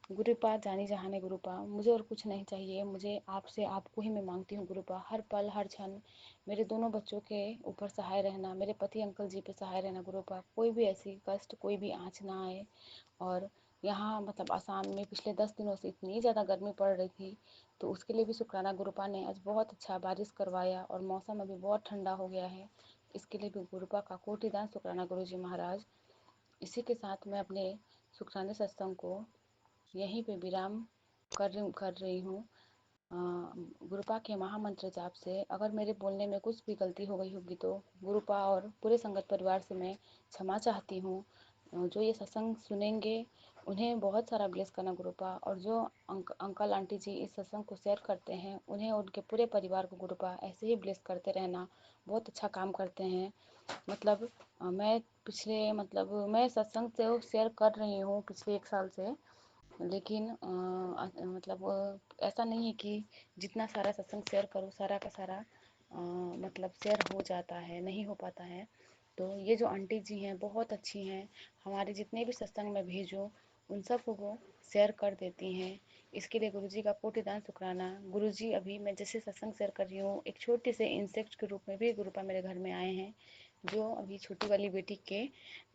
गुरुपा जानी जहाने गुरुपा, मुझे और कुछ नहीं चाहिए, मुझे आपसे आपको ही मैं मांगती हूँ गुरुपा। हर पल हर क्षण मेरे दोनों बच्चों के ऊपर सहाय रहना, मेरे पति अंकल जी पे सहाय रहना गुरुपा। कोई भी ऐसी कष्ट, कोई भी आँच ना आए। और यहाँ मतलब आसाम में पिछले 10 दिनों से इतनी ज़्यादा गर्मी पड़ रही थी, तो उसके लिए भी शुक्राना गुरुपा ने आज बहुत अच्छा बारिश करवाया और मौसम अभी बहुत ठंडा हो गया है। इसके लिए भी गुरुपा का कोटिदान शुक्राना गुरुजी महाराज। इसी के साथ मैं अपने शुक्राने सत्संग को यहीं पे विराम कर रही हूँ। गुरुपा के महामंत्र जाप से अगर मेरे बोलने में कुछ भी गलती हो गई होगी तो गुरुपा और पूरे संगत परिवार से मैं क्षमा चाहती हूँ। जो ये सत्संग सुनेंगे उन्हें बहुत सारा ब्लेस करना गुरुपा, और जो अंकल आंटी जी इस सत्संग को शेयर करते हैं उन्हें और उनके पूरे परिवार को गुरुपा ऐसे ही ब्लेस करते रहना। बहुत अच्छा काम करते हैं। मतलब मैं सत्संग से शेयर कर रही हूँ पिछले 1 साल से, लेकिन ऐसा नहीं है कि जितना सारा सत्संग शेयर करो सारा का सारा मतलब शेयर हो जाता है, नहीं हो पाता है। तो ये जो आंटी जी हैं बहुत अच्छी हैं, हमारे जितने भी सत्संग में भेजो उन सब को वो शेयर कर देती हैं। इसके लिए गुरुजी का कोटिदान शुक्राना। गुरुजी अभी मैं जैसे सत्संग शेयर कर रही हूँ, एक छोटे से इंसेक्ट के रूप में भी गुरुपा मेरे घर में आए हैं, जो अभी छोटी वाली बेटी के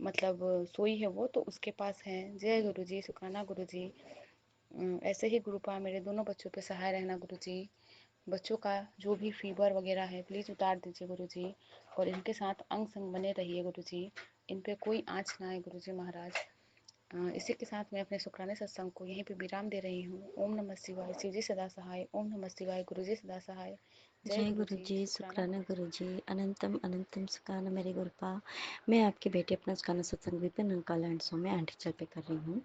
मतलब सोई है वो, तो उसके पास है। जय गुरुजी, शुक्राना गुरुजी। ऐसे ही गुरुपा मेरे दोनों बच्चों पे सहाय रहना गुरुजी। बच्चों का जो भी फीवर वगैरह है प्लीज़ उतार दीजिए गुरुजी, और इनके साथ अंग संग बने रहिए गुरुजी, इन पे कोई आँच ना आए गुरुजी महाराज। इसी के साथ मैं अपने शुक्राने सत्संग को यहीं पे विराम दे रही हूँ। ओम नमः शिवाय, शिव जी सदा सहाय। ओम नमः शिवाय, गुरु जी सदा सहाय। जय जय गुरु गुरु जी, जी, शुक्राना शुक्राना गुरु गुरु जी। जी, अनंतम अनंतम शुक्राना मेरे गुरुपा। मैं आपकी बेटी अपना शुक्राना सत्संग विपिन अंकल एंड सो में एंटीचर पे कर रही हूँ।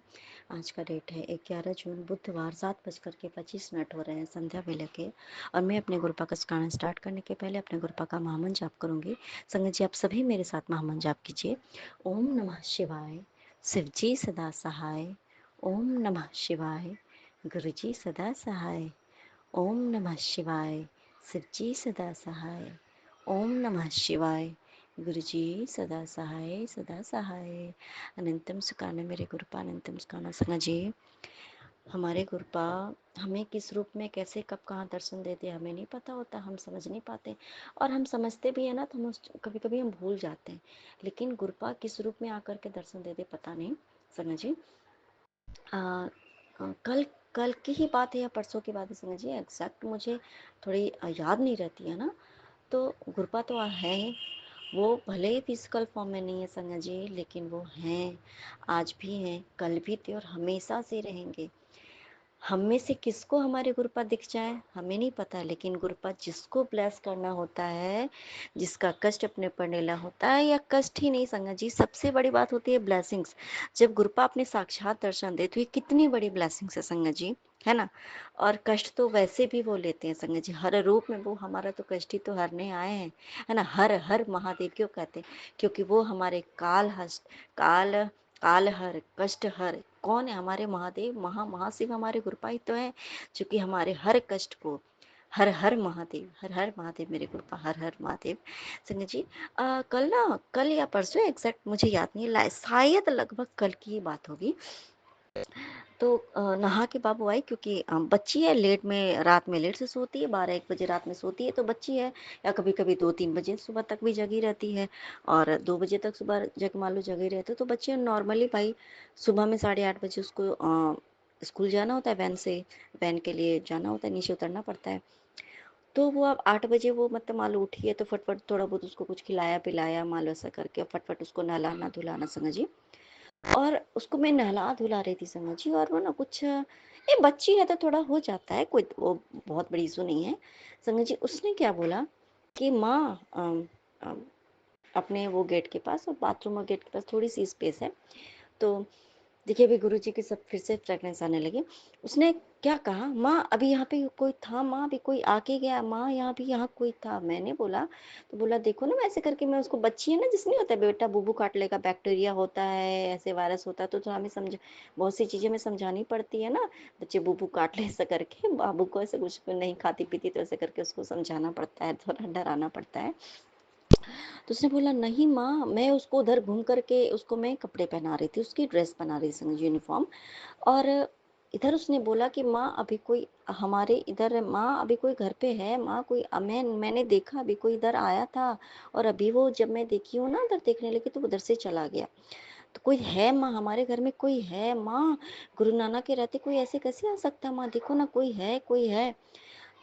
आज का डेट है 11 जून बुधवार, 7:25 हो रहे हैं संध्या वेले के। और मैं अपने गुरुपा का शुक्राना स्टार्ट करने के पहले अपने गुरुपा का महामन जाप करूँगी। संगत जी आप सभी मेरे साथ महामन जाप कीजिए। ओम नमः शिवाय, शिव जी सदा सहाय। ओम नमः शिवाय, गुरु जी सदा सहाय। ओम नमः शिवाय, शिव जी सदा सहाय। ओम नमः शिवाय, गुरु जी सदा सहाय सदा सहाय। अनंतम सुखाना मेरे गुरुपा, अनंतम सुखाना। संगत जी हमारे गुरुपा हमें किस रूप में कैसे कब कहाँ दर्शन देते हमें नहीं पता होता, हम समझ नहीं पाते। और हम समझते भी है ना तो हम कभी कभी हम भूल जाते हैं, लेकिन गुरुपा किस रूप में आकर के दर्शन देते पता नहीं। संगत जी कल कल की ही बात है या परसों की बात है संगत जी, एग्जैक्ट मुझे थोड़ी याद नहीं रहती है ना। तो गुरुपा तो है ही, वो भले ही फिजिकल फॉर्म में नहीं है संगत जी, लेकिन वो हैं, आज भी हैं, कल भी थे और हमेशा से रहेंगे। हम में से किसको हमारे गुरुपा दिख जाए हमें नहीं पता, लेकिन गुरुपा जिसको ब्लेस करना होता है, जिसका कष्ट अपने पर लेना होता है, या कष्ट ही नहीं संगत जी, सबसे बड़ी बात होती है ब्लेसिंग्स। जब गुरुपा अपने साक्षात दर्शन दे तो ये कितनी बड़ी ब्लेसिंग्स है संगत जी, है ना। और कष्ट तो वैसे भी वो लेते हैं संगत जी, हर रूप में वो हमारा तो कष्ट ही तो हरने आए हैं, है ना। हर हर महादेव क्यों कहते हैं, क्योंकि वो हमारे काल काल हर कष्ट हर कौन है, हमारे महादेव, महाशिव हमारे गुरुपा ही तो है, क्योंकि हमारे हर कष्ट को हर हर महादेव, हर हर महादेव मेरे गुरुपा, हर हर महादेव। संगत जी कल या परसों एग्जैक्ट मुझे याद नहीं, शायद लगभग कल की ही बात होगी। तो नहा के बाबू आई, क्योंकि बच्ची है, रात में लेट से सोती है, 12-1 बजे रात में सोती है, तो बच्ची है, या कभी कभी 2-3 बजे सुबह तक भी जगी रहती है, और 2 बजे तक सुबह मान लो जगी रहती है। तो बच्ची नॉर्मली भाई सुबह में 8:30 बजे उसको स्कूल जाना होता है, वैन के लिए जाना होता है, नीचे उतरना पड़ता है। तो वो अब 8 बजे वो मतलब मान लो उठी है, तो फटफट थोड़ा बहुत उसको कुछ खिलाया पिलाया, मान लो ऐसा करके फटफट उसको नहलाना धुलाना संगत जी। और उसको मैं नहला धुला रही थी संगत जी, और वो ना कुछ ये बच्ची है तो थोड़ा हो जाता है, कोई वो बहुत बड़ी इशू नहीं है संगत जी। उसने क्या बोला कि माँ अपने वो गेट के पास, और बाथरूम और गेट के पास थोड़ी सी स्पेस है, तो देखिए अभी गुरुजी की सब फिर से फ्रेगनेंस आने लगी। उसने क्या कहा, माँ अभी यहाँ पे कोई था, माँ अभी कोई आके गया, माँ यहाँ कोई था। मैंने बोला, तो बोला देखो ना, वैसे करके मैं उसको, बच्ची है ना, जिसमें होता है बेटा बुबू काट लेगा, बैक्टीरिया होता है, ऐसे वायरस होता है, तो थोड़ा हमें समझ, बहुत सी चीजें हमें समझानी पड़ती है ना। बच्चे बुबू काट ले ऐसा करके, बाबू को ऐसे कुछ नहीं खाती पीती तो ऐसे करके उसको समझाना पड़ता है, थोड़ा डराना पड़ता है। तो उसने बोला नहीं माँ, मैं उसको उधर घूम करके उसको मैं कपड़े पहना रही थी, उसकी ड्रेस बना रही थी, यूनिफॉर्म। और इधर उसने बोला कि माँ अभी कोई हमारे इधर, माँ अभी कोई घर पे है, माँ कोई मैंने देखा अभी कोई इधर आया था, और अभी वो जब मैं देखी हूँ ना उधर देखने लगी तो उधर से चला गया। तो कोई है माँ, हमारे घर में कोई है माँ, गुरु नानक के रहते कोई ऐसे कैसे आ सकता है माँ, देखो ना कोई है कोई है।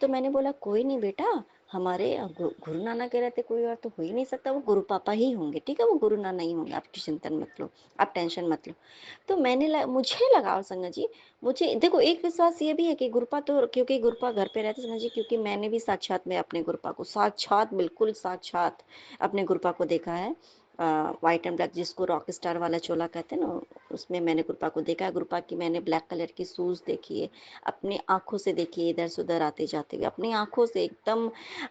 तो मैंने बोला कोई नहीं बेटा, हमारे गुरु नानक के रहते कोई और तो हो ही नहीं सकता, वो गुरु पापा ही होंगे, ठीक है, वो गुरु नानक ही होंगे, आप चिंतन मत लो, आप टेंशन मत लो। तो मुझे लगा, और संगत जी मुझे देखो एक विश्वास ये भी है कि गुरुपा, तो क्योंकि गुरुपा घर पे रहते संगत जी, क्योंकि मैंने भी साक्षात में अपने गुरुपा को साक्षात, बिल्कुल साक्षात अपने गुरुपा को देखा है। व्हाइट एंड ब्लैक, जिसको रॉक स्टार वाला चोला कहते हैं ना, उसमें मैंने गुरुपा को देखा है। गुरुपा की मैंने ब्लैक कलर की शूज देखी है, अपनी आंखों से देखी है, इधर से उधर आते जाते हुए अपनी आंखों से एकदम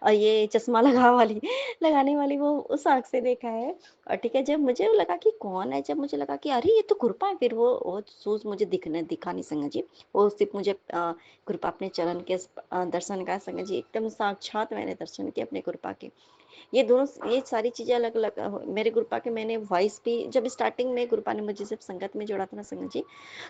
ये चश्मा लगाने वाली वो उस आंख से देखा है। और ठीक है, जब मुझे लगा कि कौन है, जब मुझे लगा कि अरे ये तो गुरुपा है, फिर वो शूज मुझे दिखा नहीं संगत जी, वो सिर्फ मुझे गुरुपा अपने चरण के दर्शन का संगत जी, एकदम साक्षात मैंने दर्शन किए अपने गुरुपा के। ये दोनों ये सारी चीज़ें अलग-अलग मेरे गुरुपा के मैंने वॉइस भी जब स्टार्टिंग में गुरुपा ने मुझे जब संगत में जोड़ा था ना संगत जी,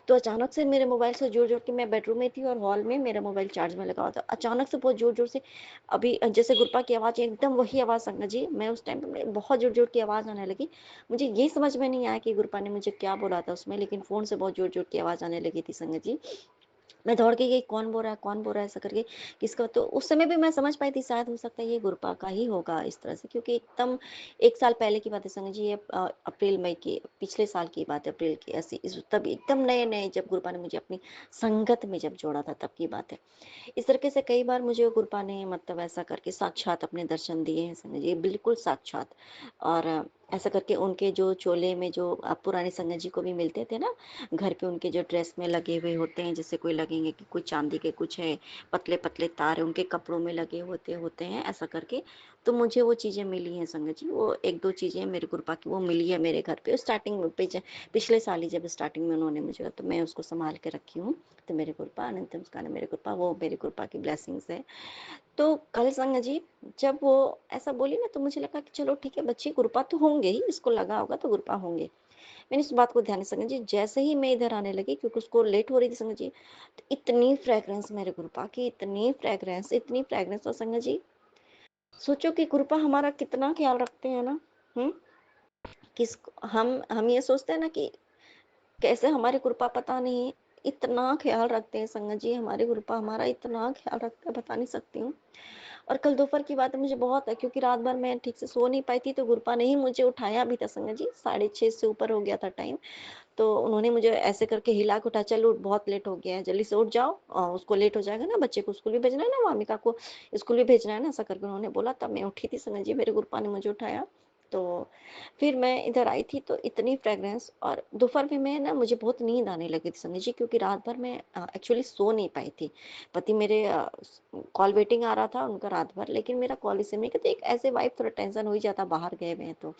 तो अचानक से मेरे मोबाइल से जोर-जोर के मैं बेडरूम में थी और हॉल में मेरा मोबाइल चार्ज में लगा हुआ था। अचानक से बहुत ज़ोर-ज़ोर से अभी जैसे गुरुपा की आवाज़ एकदम वही आवाज़ संगत जी, मैं उस टाइम पे बहुत ज़ोर-ज़ोर की आवाज़ आने लगी। मुझे ये समझ में नहीं आया कि गुरुपा ने मुझे क्या बोला था उसमें, लेकिन फ़ोन से बहुत ज़ोर-ज़ोर की आवाज़ आने लगी थी संगत जी। मैं दौड़ के गई, कौन बोल रहा है, कौन बोल रहा है, ऐसा करके किसका, तो उस समय भी मैं समझ पाई थी शायद हो सकता है ये गुरुपा का ही होगा इस तरह से, क्योंकि एकदम 1 साल पहले की बात है संगत जी, ये अप्रैल मई की पिछले साल की बात है, अप्रैल की ऐसी इस तब एकदम नए-नए जब गुरुपा ने मुझे अपनी संगत में जब जोड़ा था तब की बात है। इस तरीके से कई बार मुझे गुरुपा ने मतलब ऐसा करके साक्षात अपने दर्शन दिए हैं संगत जी, बिल्कुल साक्षात। और ऐसा करके उनके जो चोले में जो पुराने संगत जी को भी मिलते थे ना, घर पे उनके जो ड्रेस में लगे हुए होते हैं, जैसे कोई लगेंगे कि कोई चांदी के कुछ है, पतले-पतले तार है, उनके कपड़ों में लगे होते होते हैं ऐसा करके, तो मुझे वो चीज़ें मिली हैं संगत जी। वो 1-2 चीज़ें मेरे गुरुपा की वो मिली है मेरे घर पे स्टार्टिंग में पिछले साल ही जब स्टार्टिंग में उन्होंने मुझे, तो मैं उसको सँभाल के रखी हूँ। तो मेरे कृपा अनंत नमस्कार है, मेरे कृपा वो मेरी कृपा की ब्लेसिंग्स है। तो कल संगत जी जब वो ऐसा बोली ना, तो मुझे लगा कि चलो ठीक है, बच्चे कृपा तो होंगे ही, इसको लगा होगा तो कृपा होंगे। मैंने इस बात को ध्यान से संगत जी, जैसे ही मैं इधर आने लगी क्योंकि उसको लेट हो रही थी संगत जी, तो इतनी फ्रेग्रेंस मेरे कृपा की, इतनी फ्रेग्रेंस और संगत जी सोचो कि कृपा हमारा कितना ख्याल रखते हैं ना। हम्म किस हम ये सोचते हैं ना कि कैसे हमारी कृपा पता नहीं इतना ख्याल रखते हैं संगत जी, हमारी कृपा हमारा इतना ख्याल रखते हैं बता नहीं सकती हूँ। और कल दोपहर की बात है, मुझे बहुत है क्योंकि रात भर मैं ठीक से सो नहीं पाई थी, तो गुरुपा ने ही मुझे उठाया भी था संगत जी, 6:30 से ऊपर हो गया था टाइम। तो उन्होंने मुझे ऐसे करके हिला के उठाया, चलो उठ, बहुत लेट हो गया है, जल्दी से उठ जाओ, उसको लेट हो जाएगा ना, बच्चे को स्कूल भी भेजना है ना, वामिका को स्कूल भी भेजना है ना, ऐसा करके उन्होंने बोला। तब मैं उठी थी संगत जी, मेरे गुरुपा ने मुझे उठाया। तो फिर मैं इधर आई थी, तो इतनी फ्रेग्रेंस, और दोपहर में मैं ना मुझे बहुत नींद आने लगी थी संगत जी, क्योंकि रात भर मैं एक्चुअली सो नहीं पाई थी। पति मेरे कॉल वेटिंग आ रहा था उनका रात भर, लेकिन मेरा कॉल रिसीव नहीं किया, तो एक ऐसे वाइफ थोड़ा टेंशन हो ही जाता, बाहर गए हुए हैं तो।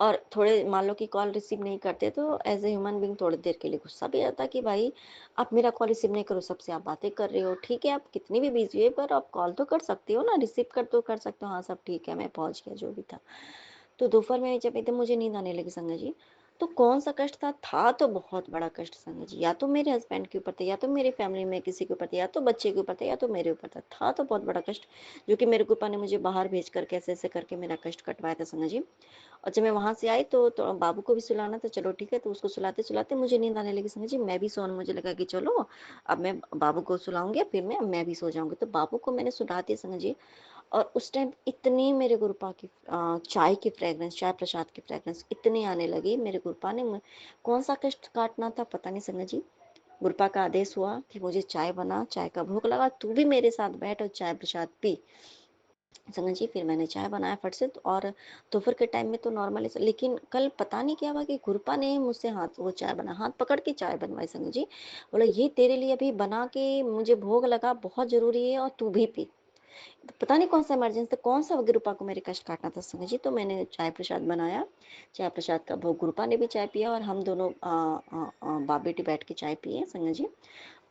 और थोड़े मान लो कि कॉल रिसीव नहीं करते, तो एज ए ह्यूमन बीइंग थोड़ी देर के लिए गुस्सा भी आता कि भाई आप मेरा कॉल रिसीव नहीं करो, सबसे आप बातें कर रहे हो, ठीक है आप कितनी भी बिजी हो पर आप कॉल तो कर सकते हो ना, रिसीव कर तो कर सकते हो, हाँ सब ठीक है, मैं पहुंच गया जो भी था। तो दोपहर में जब एकदम मुझे नींद आने लगी संगत जी, तो कौन सा कष्ट था तो बहुत बड़ा कष्ट संगत जी, या तो मेरे हस्बैंड के ऊपर था, या तो मेरी फैमिली में किसी के ऊपर था, या तो बच्चे के ऊपर था, या तो मेरे ऊपर था तो बहुत बड़ा कष्ट, जो कि मेरे पापा ने मुझे बाहर भेज कर कैसे ऐसे करके मेरा कष्ट कटवाया था संगत जी। और जब मैं वहां से आई तो बाबू को भी सुलाना था, चलो ठीक है, तो उसको सुलाते सुलाते मुझे नींद आने लगी संगत जी, मैं भी सोने, मुझे लगा कि चलो अब मैं बाबू को सुलाऊंगी, फिर मैं भी सो जाऊंगी, तो बाबू को मैंने सुला दिया संगत जी। और उस टाइम इतनी मेरे गुरुपा की चाय की फ्रेग्रेंस, चाय प्रसाद की फ्रेग्रेंस इतनी आने लगी, मेरे गुरुपा ने कौन सा कष्ट काटना था पता नहीं संगत जी। गुरुपा का आदेश हुआ कि मुझे चाय बना, चाय का भूख लगा, तू भी मेरे साथ बैठ और चाय प्रसाद पी संगत जी। फिर मैंने चाय बनाया फट से, और दोपहर के टाइम में तो नॉर्मली, लेकिन कल पता नहीं क्या हुआ कि गुरुपा ने मुझसे हाथ वो चाय बना, हाथ पकड़ के चाय बनवाई संगत जी, बोला ये तेरे लिए अभी बना के मुझे भोग लगा, बहुत जरूरी है और तू भी पी। तो पता नहीं कौन सा इमरजेंसी था, कौन सा गुरुपा को मेरे कष्ट काटना था संगत जी, तो मैंने चाय प्रसाद बनाया, चाय प्रसाद का भोग, गुरुपा ने भी चाय पिया, और हम दोनों बाप बेटी बैठ के चाय पिए संगत जी,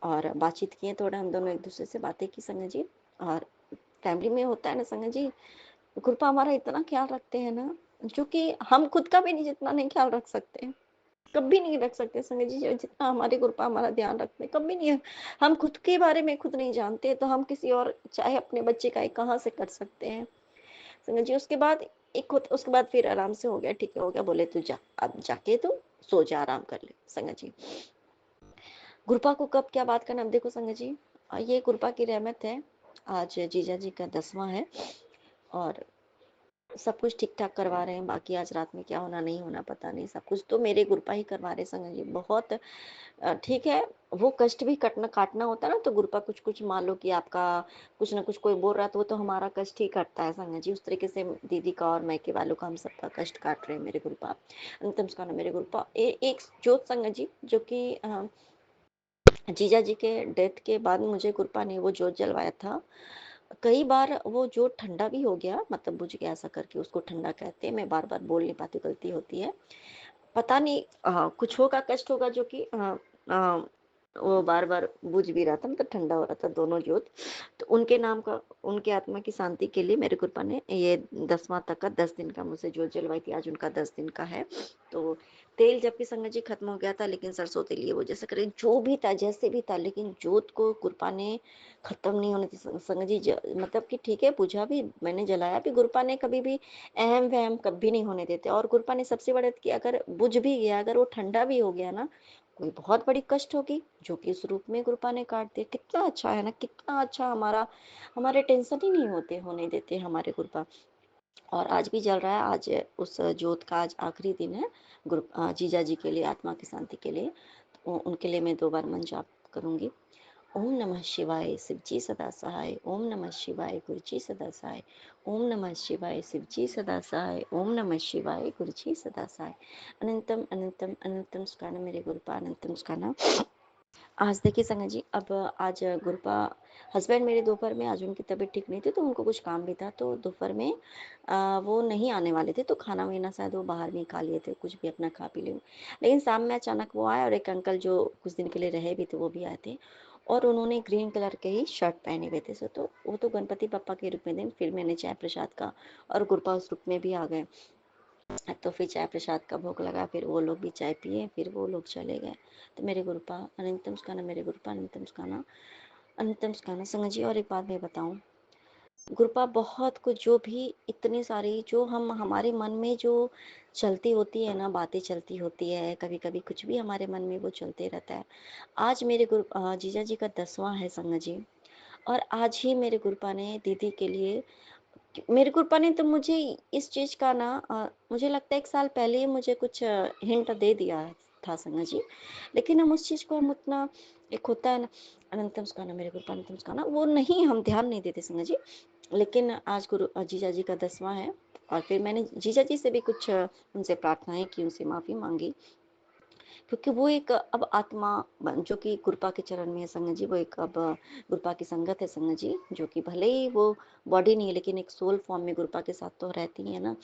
और बातचीत किए थोड़ा, हम दोनों एक दूसरे से बातें की संगत जी। और फैमिली में होता है ना संगत जी, कृपा हमारा इतना ख्याल रखते हैं ना, जो कि हम खुद का भी नहीं, जितना नहीं ख्याल रख सकते हैं, कभी नहीं रख सकते संगत जी, जितना हमारी कृपा हमारा ध्यान रखते हैं कभी नहीं है। हम खुद के बारे में खुद नहीं जानते, तो हम किसी और, चाहे अपने बच्चे का, कहाँ से कर सकते हैं संगत जी। उसके बाद उसके बाद फिर आराम से हो गया, ठीक है हो गया, बोले तू जा, अब जाके तू सो जा, आराम कर ले संगत जी। कृपा को कब क्या बात करना, अब देखो संगत जी, ये कृपा की रहमत है। आज जीजा जी का 10वां है, और सब कुछ ठीक ठाक करवा रहे हैं, बाकी आज रात में क्या होना नहीं होना पता नहीं, सब कुछ तो मेरे गुरुपा ही करवा रहे संगत जी, बहुत ठीक है। वो कष्ट भी कटना काटना होता है ना, तो गुरुपा कुछ कुछ मान लो कि आपका कुछ ना कुछ कोई बोल रहा है, तो वो तो हमारा कष्ट ही कटता है संगत जी, उस तरीके से दीदी का और मायके वालों का हम सबका कष्ट काट रहे हैं मेरे गुरुपा। अंतिम स्कार मेरे गुरुपा, एक जोत संगत जी, जो कि जीजा जी के डेथ के बाद मुझे गुरुपा ने वो जोत जलवाया था। कई बार वो जोत ठंडा भी हो गया, मतलब बुझ गया, ऐसा करके उसको ठंडा कहते हैं, मैं बार बार बोल नहीं पाती, गलती होती है, पता नहीं कुछ होगा, कष्ट होगा जो कि वो बार-बार बुझ भी रहा था, मतलब ठंडा हो रहा था दोनों जोत। तो उनके नाम का, उनके आत्मा की शांति के लिए मेरे कृपा ने ये 10वां तक का 10 दिन का मुझसे जोत जलवाई थी, आज उनका 10 दिन का है। तो तेल जबकि संगत जी खत्म हो गया था, लेकिन सरसों तेल ये वो जैसे करे जो भी था, जैसे भी था, लेकिन जोत को कृपा ने खत्म नहीं होने दी। संगत जी मतलब कि ठीक है, पूजा भी मैंने जलाया भी, कृपा ने कभी भी अहम-वहम कभी नहीं होने देते। और कृपा ने सबसे बड़ा कि अगर बुझ भी गया, अगर वो ठंडा भी हो गया ना, कोई बहुत बड़ी कष्ट होगी, जो कि उस रूप में कृपा ने काट दिया। कितना अच्छा है ना, कितना अच्छा हमारा, हमारे टेंशन ही नहीं होने देते हमारे कृपा। और आज भी जल रहा है, आज उस जोत का आज आखिरी दिन है, जीजा जी के लिए, आत्मा की शांति के लिए। तो उनके लिए मैं 2 बार मंत्र जाप करूंगी। ओम नमः शिवाय शिवजी सदा सहाय, ओम नमः शिवाय गुरुजी सदा सहाय, ओम नमः शिवाय शिवजी सदा सहाय, ओम नमः शिवाय गुरुजी सदा सहाय। अनंतम अनंतम अनंतम सुखाना मेरे गुरुपा, अनंतम सुखाना। आज देखिए संगत जी, अब आज गुरुपा हस्बैंड मेरे दोपहर में, आज उनकी तबीयत ठीक नहीं थी तो उनको कुछ काम भी था, तो दोपहर में वो नहीं आने वाले थे, तो खाना वाना शायद वो बाहर में ही खा लिए थे, कुछ भी अपना खा पी लिए। लेकिन शाम में अचानक वो आए, और एक अंकल जो कुछ दिन के लिए रहे भी थे वो भी आए थे, और उन्होंने ग्रीन कलर के ही शर्ट पहने हुए थे। तो वो तो गणपति बप्पा के रूप में थे, फिर मैंने चाय प्रसाद का, और गुरुपा उस रूप में भी आ गए। तो फिर चाय प्रसाद का भोग लगा, फिर वो लोग भी चाय पिए, फिर वो लोग चले गए। तो मेरे गुरुपा अनंतम सुखाना, मेरे गुरुपा अनंतम सुखाना, अनंतम सुखाना। संगत जी और एक बात मैं बताऊं, गुरुपा बहुत कुछ, जो भी इतनी सारी जो हम हमारे मन में जो चलती होती है ना, बातें चलती होती है, कभी कभी कुछ भी हमारे मन में वो चलते रहता है। आज मेरे जीजा जी का 10वां है संगत जी, और आज ही मेरे गुरुपा ने दीदी के लिए, मेरे कृपा ने तो मुझे इस चीज का ना मुझे लगता है 1 साल पहले ही मुझे कुछ हिंट दे दिया था संगत जी, लेकिन हम उस चीज को, हम उतना, एक होता है ना अनंतम सुखाना मेरे कृपा अनंतम सुखाना, वो नहीं, हम ध्यान नहीं देते संगत जी। लेकिन आज गुरु जीजा जी का 10वां है, और फिर मैंने जीजा जी से भी कुछ उनसे प्रार्थनाएं की, उनसे माफी मांगी, क्योंकि वो एक अब आत्मा जो कि कृपा के चरण में है संगत जी, वो एक अब कृपा की संगत है संगत जी, जो कि भले ही वो बॉडी नहीं है, लेकिन एक सोल फॉर्म में कृपा के साथ तो रहती है ना।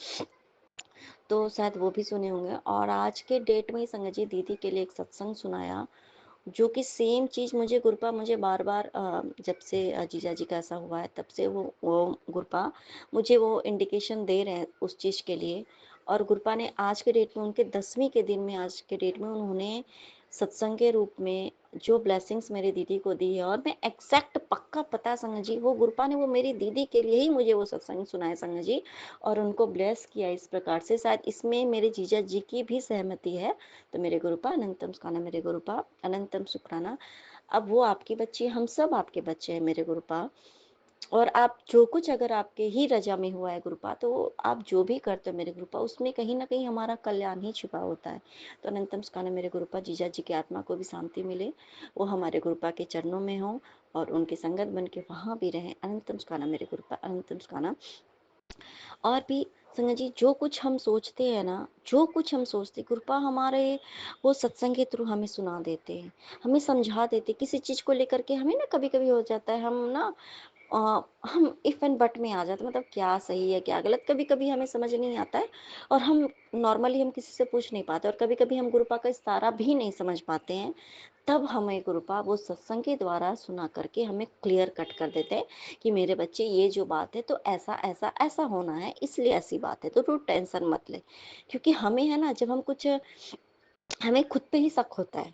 तो शायद वो भी सुने होंगे। और आज के डेट में संगत जी दीदी के लिए एक सत्संग सुनाया, जो कि सेम चीज मुझे गुरपा, मुझे बार बार जब से जीजा जी का ऐसा हुआ है, तब से वो गुरपा मुझे वो इंडिकेशन दे रहे हैं उस चीज के लिए। और गुरपा ने आज के डेट में, उनके 10वीं के दिन में, आज के डेट में उन्होंने सत्संग के रूप में जो ब्लेसिंग्स मेरी दीदी को दी है, और मैं एग्जैक्ट पक्का पता संगत जी, वो गुरपा ने वो मेरी दीदी के लिए ही मुझे वो सत्संग सुनाया संगत जी, और उनको ब्लेस किया इस प्रकार से। शायद इसमें मेरे जीजा जी की भी सहमति है। तो मेरे गुरुपा अनंतम सुखाना, मेरे गुरुपा अनंतम सुखाना। अब वो आपकी बच्ची, हम सब आपके बच्चे हैं मेरे गुरुपा, और आप जो कुछ अगर आपके ही रजा में हुआ है गुरुपा, तो आप जो भी करते हो मेरे गुरुपा, उसमें कहीं ना कहीं हमारा कल्याण ही छुपा होता है। तो अनंतम सुखाना मेरे गुरुपा, जीजा जी की आत्मा को भी शांति मिले, वो हमारे गुरुपा के चरणों में हो, और उनकी संगत बन के वहां भी रहे। अनंतम सुखाना मेरे गुरुपा अनंतम सुखाना। और भी संगत जी, जो कुछ हम सोचते हैं ना, जो कुछ हम सोचते, कृपा हमारे वो सत्संग के थ्रू हमें सुना देते हैं, हमें समझा देते। किसी चीज को लेकर के हमें ना कभी कभी हो जाता है, हम ना हम इफ एंड बट में आ जाते हैं, मतलब क्या सही है क्या गलत, कभी कभी हमें समझ नहीं आता है, और हम नॉर्मली हम किसी से पूछ नहीं पाते, और कभी कभी हम गुरुपा का इशारा भी नहीं समझ पाते हैं। तब हमें गुरुपा वो सत्संग के द्वारा सुना करके हमें क्लियर कट कर देते हैं कि मेरे बच्चे ये जो बात है तो ऐसा ऐसा ऐसा होना है, इसलिए ऐसी बात है, तो तू टेंशन मत ले। क्योंकि हमें है ना, जब हम कुछ, हमें खुद पे ही शक होता है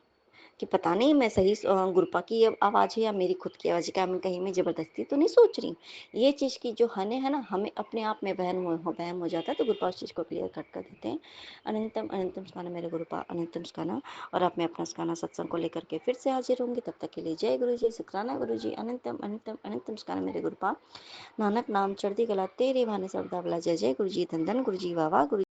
कि पता नहीं मैं सही गुरुपा की आवाज है या मेरी खुद की आवाज है, क्या मैं कहीं में जबरदस्ती तो नहीं सोच रही। ये चीज की जो हन है ना, हमें अपने आप में बहम हो जाता है, तो गुरुपा उस चीज को क्लियर कट कर देते हैं। अनंतम अनंतम सुखाना मेरे गुरुपा अनंतम सुखाना। और अब मैं अपना सुखाना सत्संग को लेकर के फिर से हाजिर होंगी, तब तक के लिए जय गुरु जी, शुक्राना गुरु जी। अनंतम अनंतम अनंतम सुखाना मेरे गुरुपा। नानक नाम चढ़ती गला तेरे भाने सरदा भला, जय जय गुरु जी, धन धन गुरु जी, वाह वाह गुरु।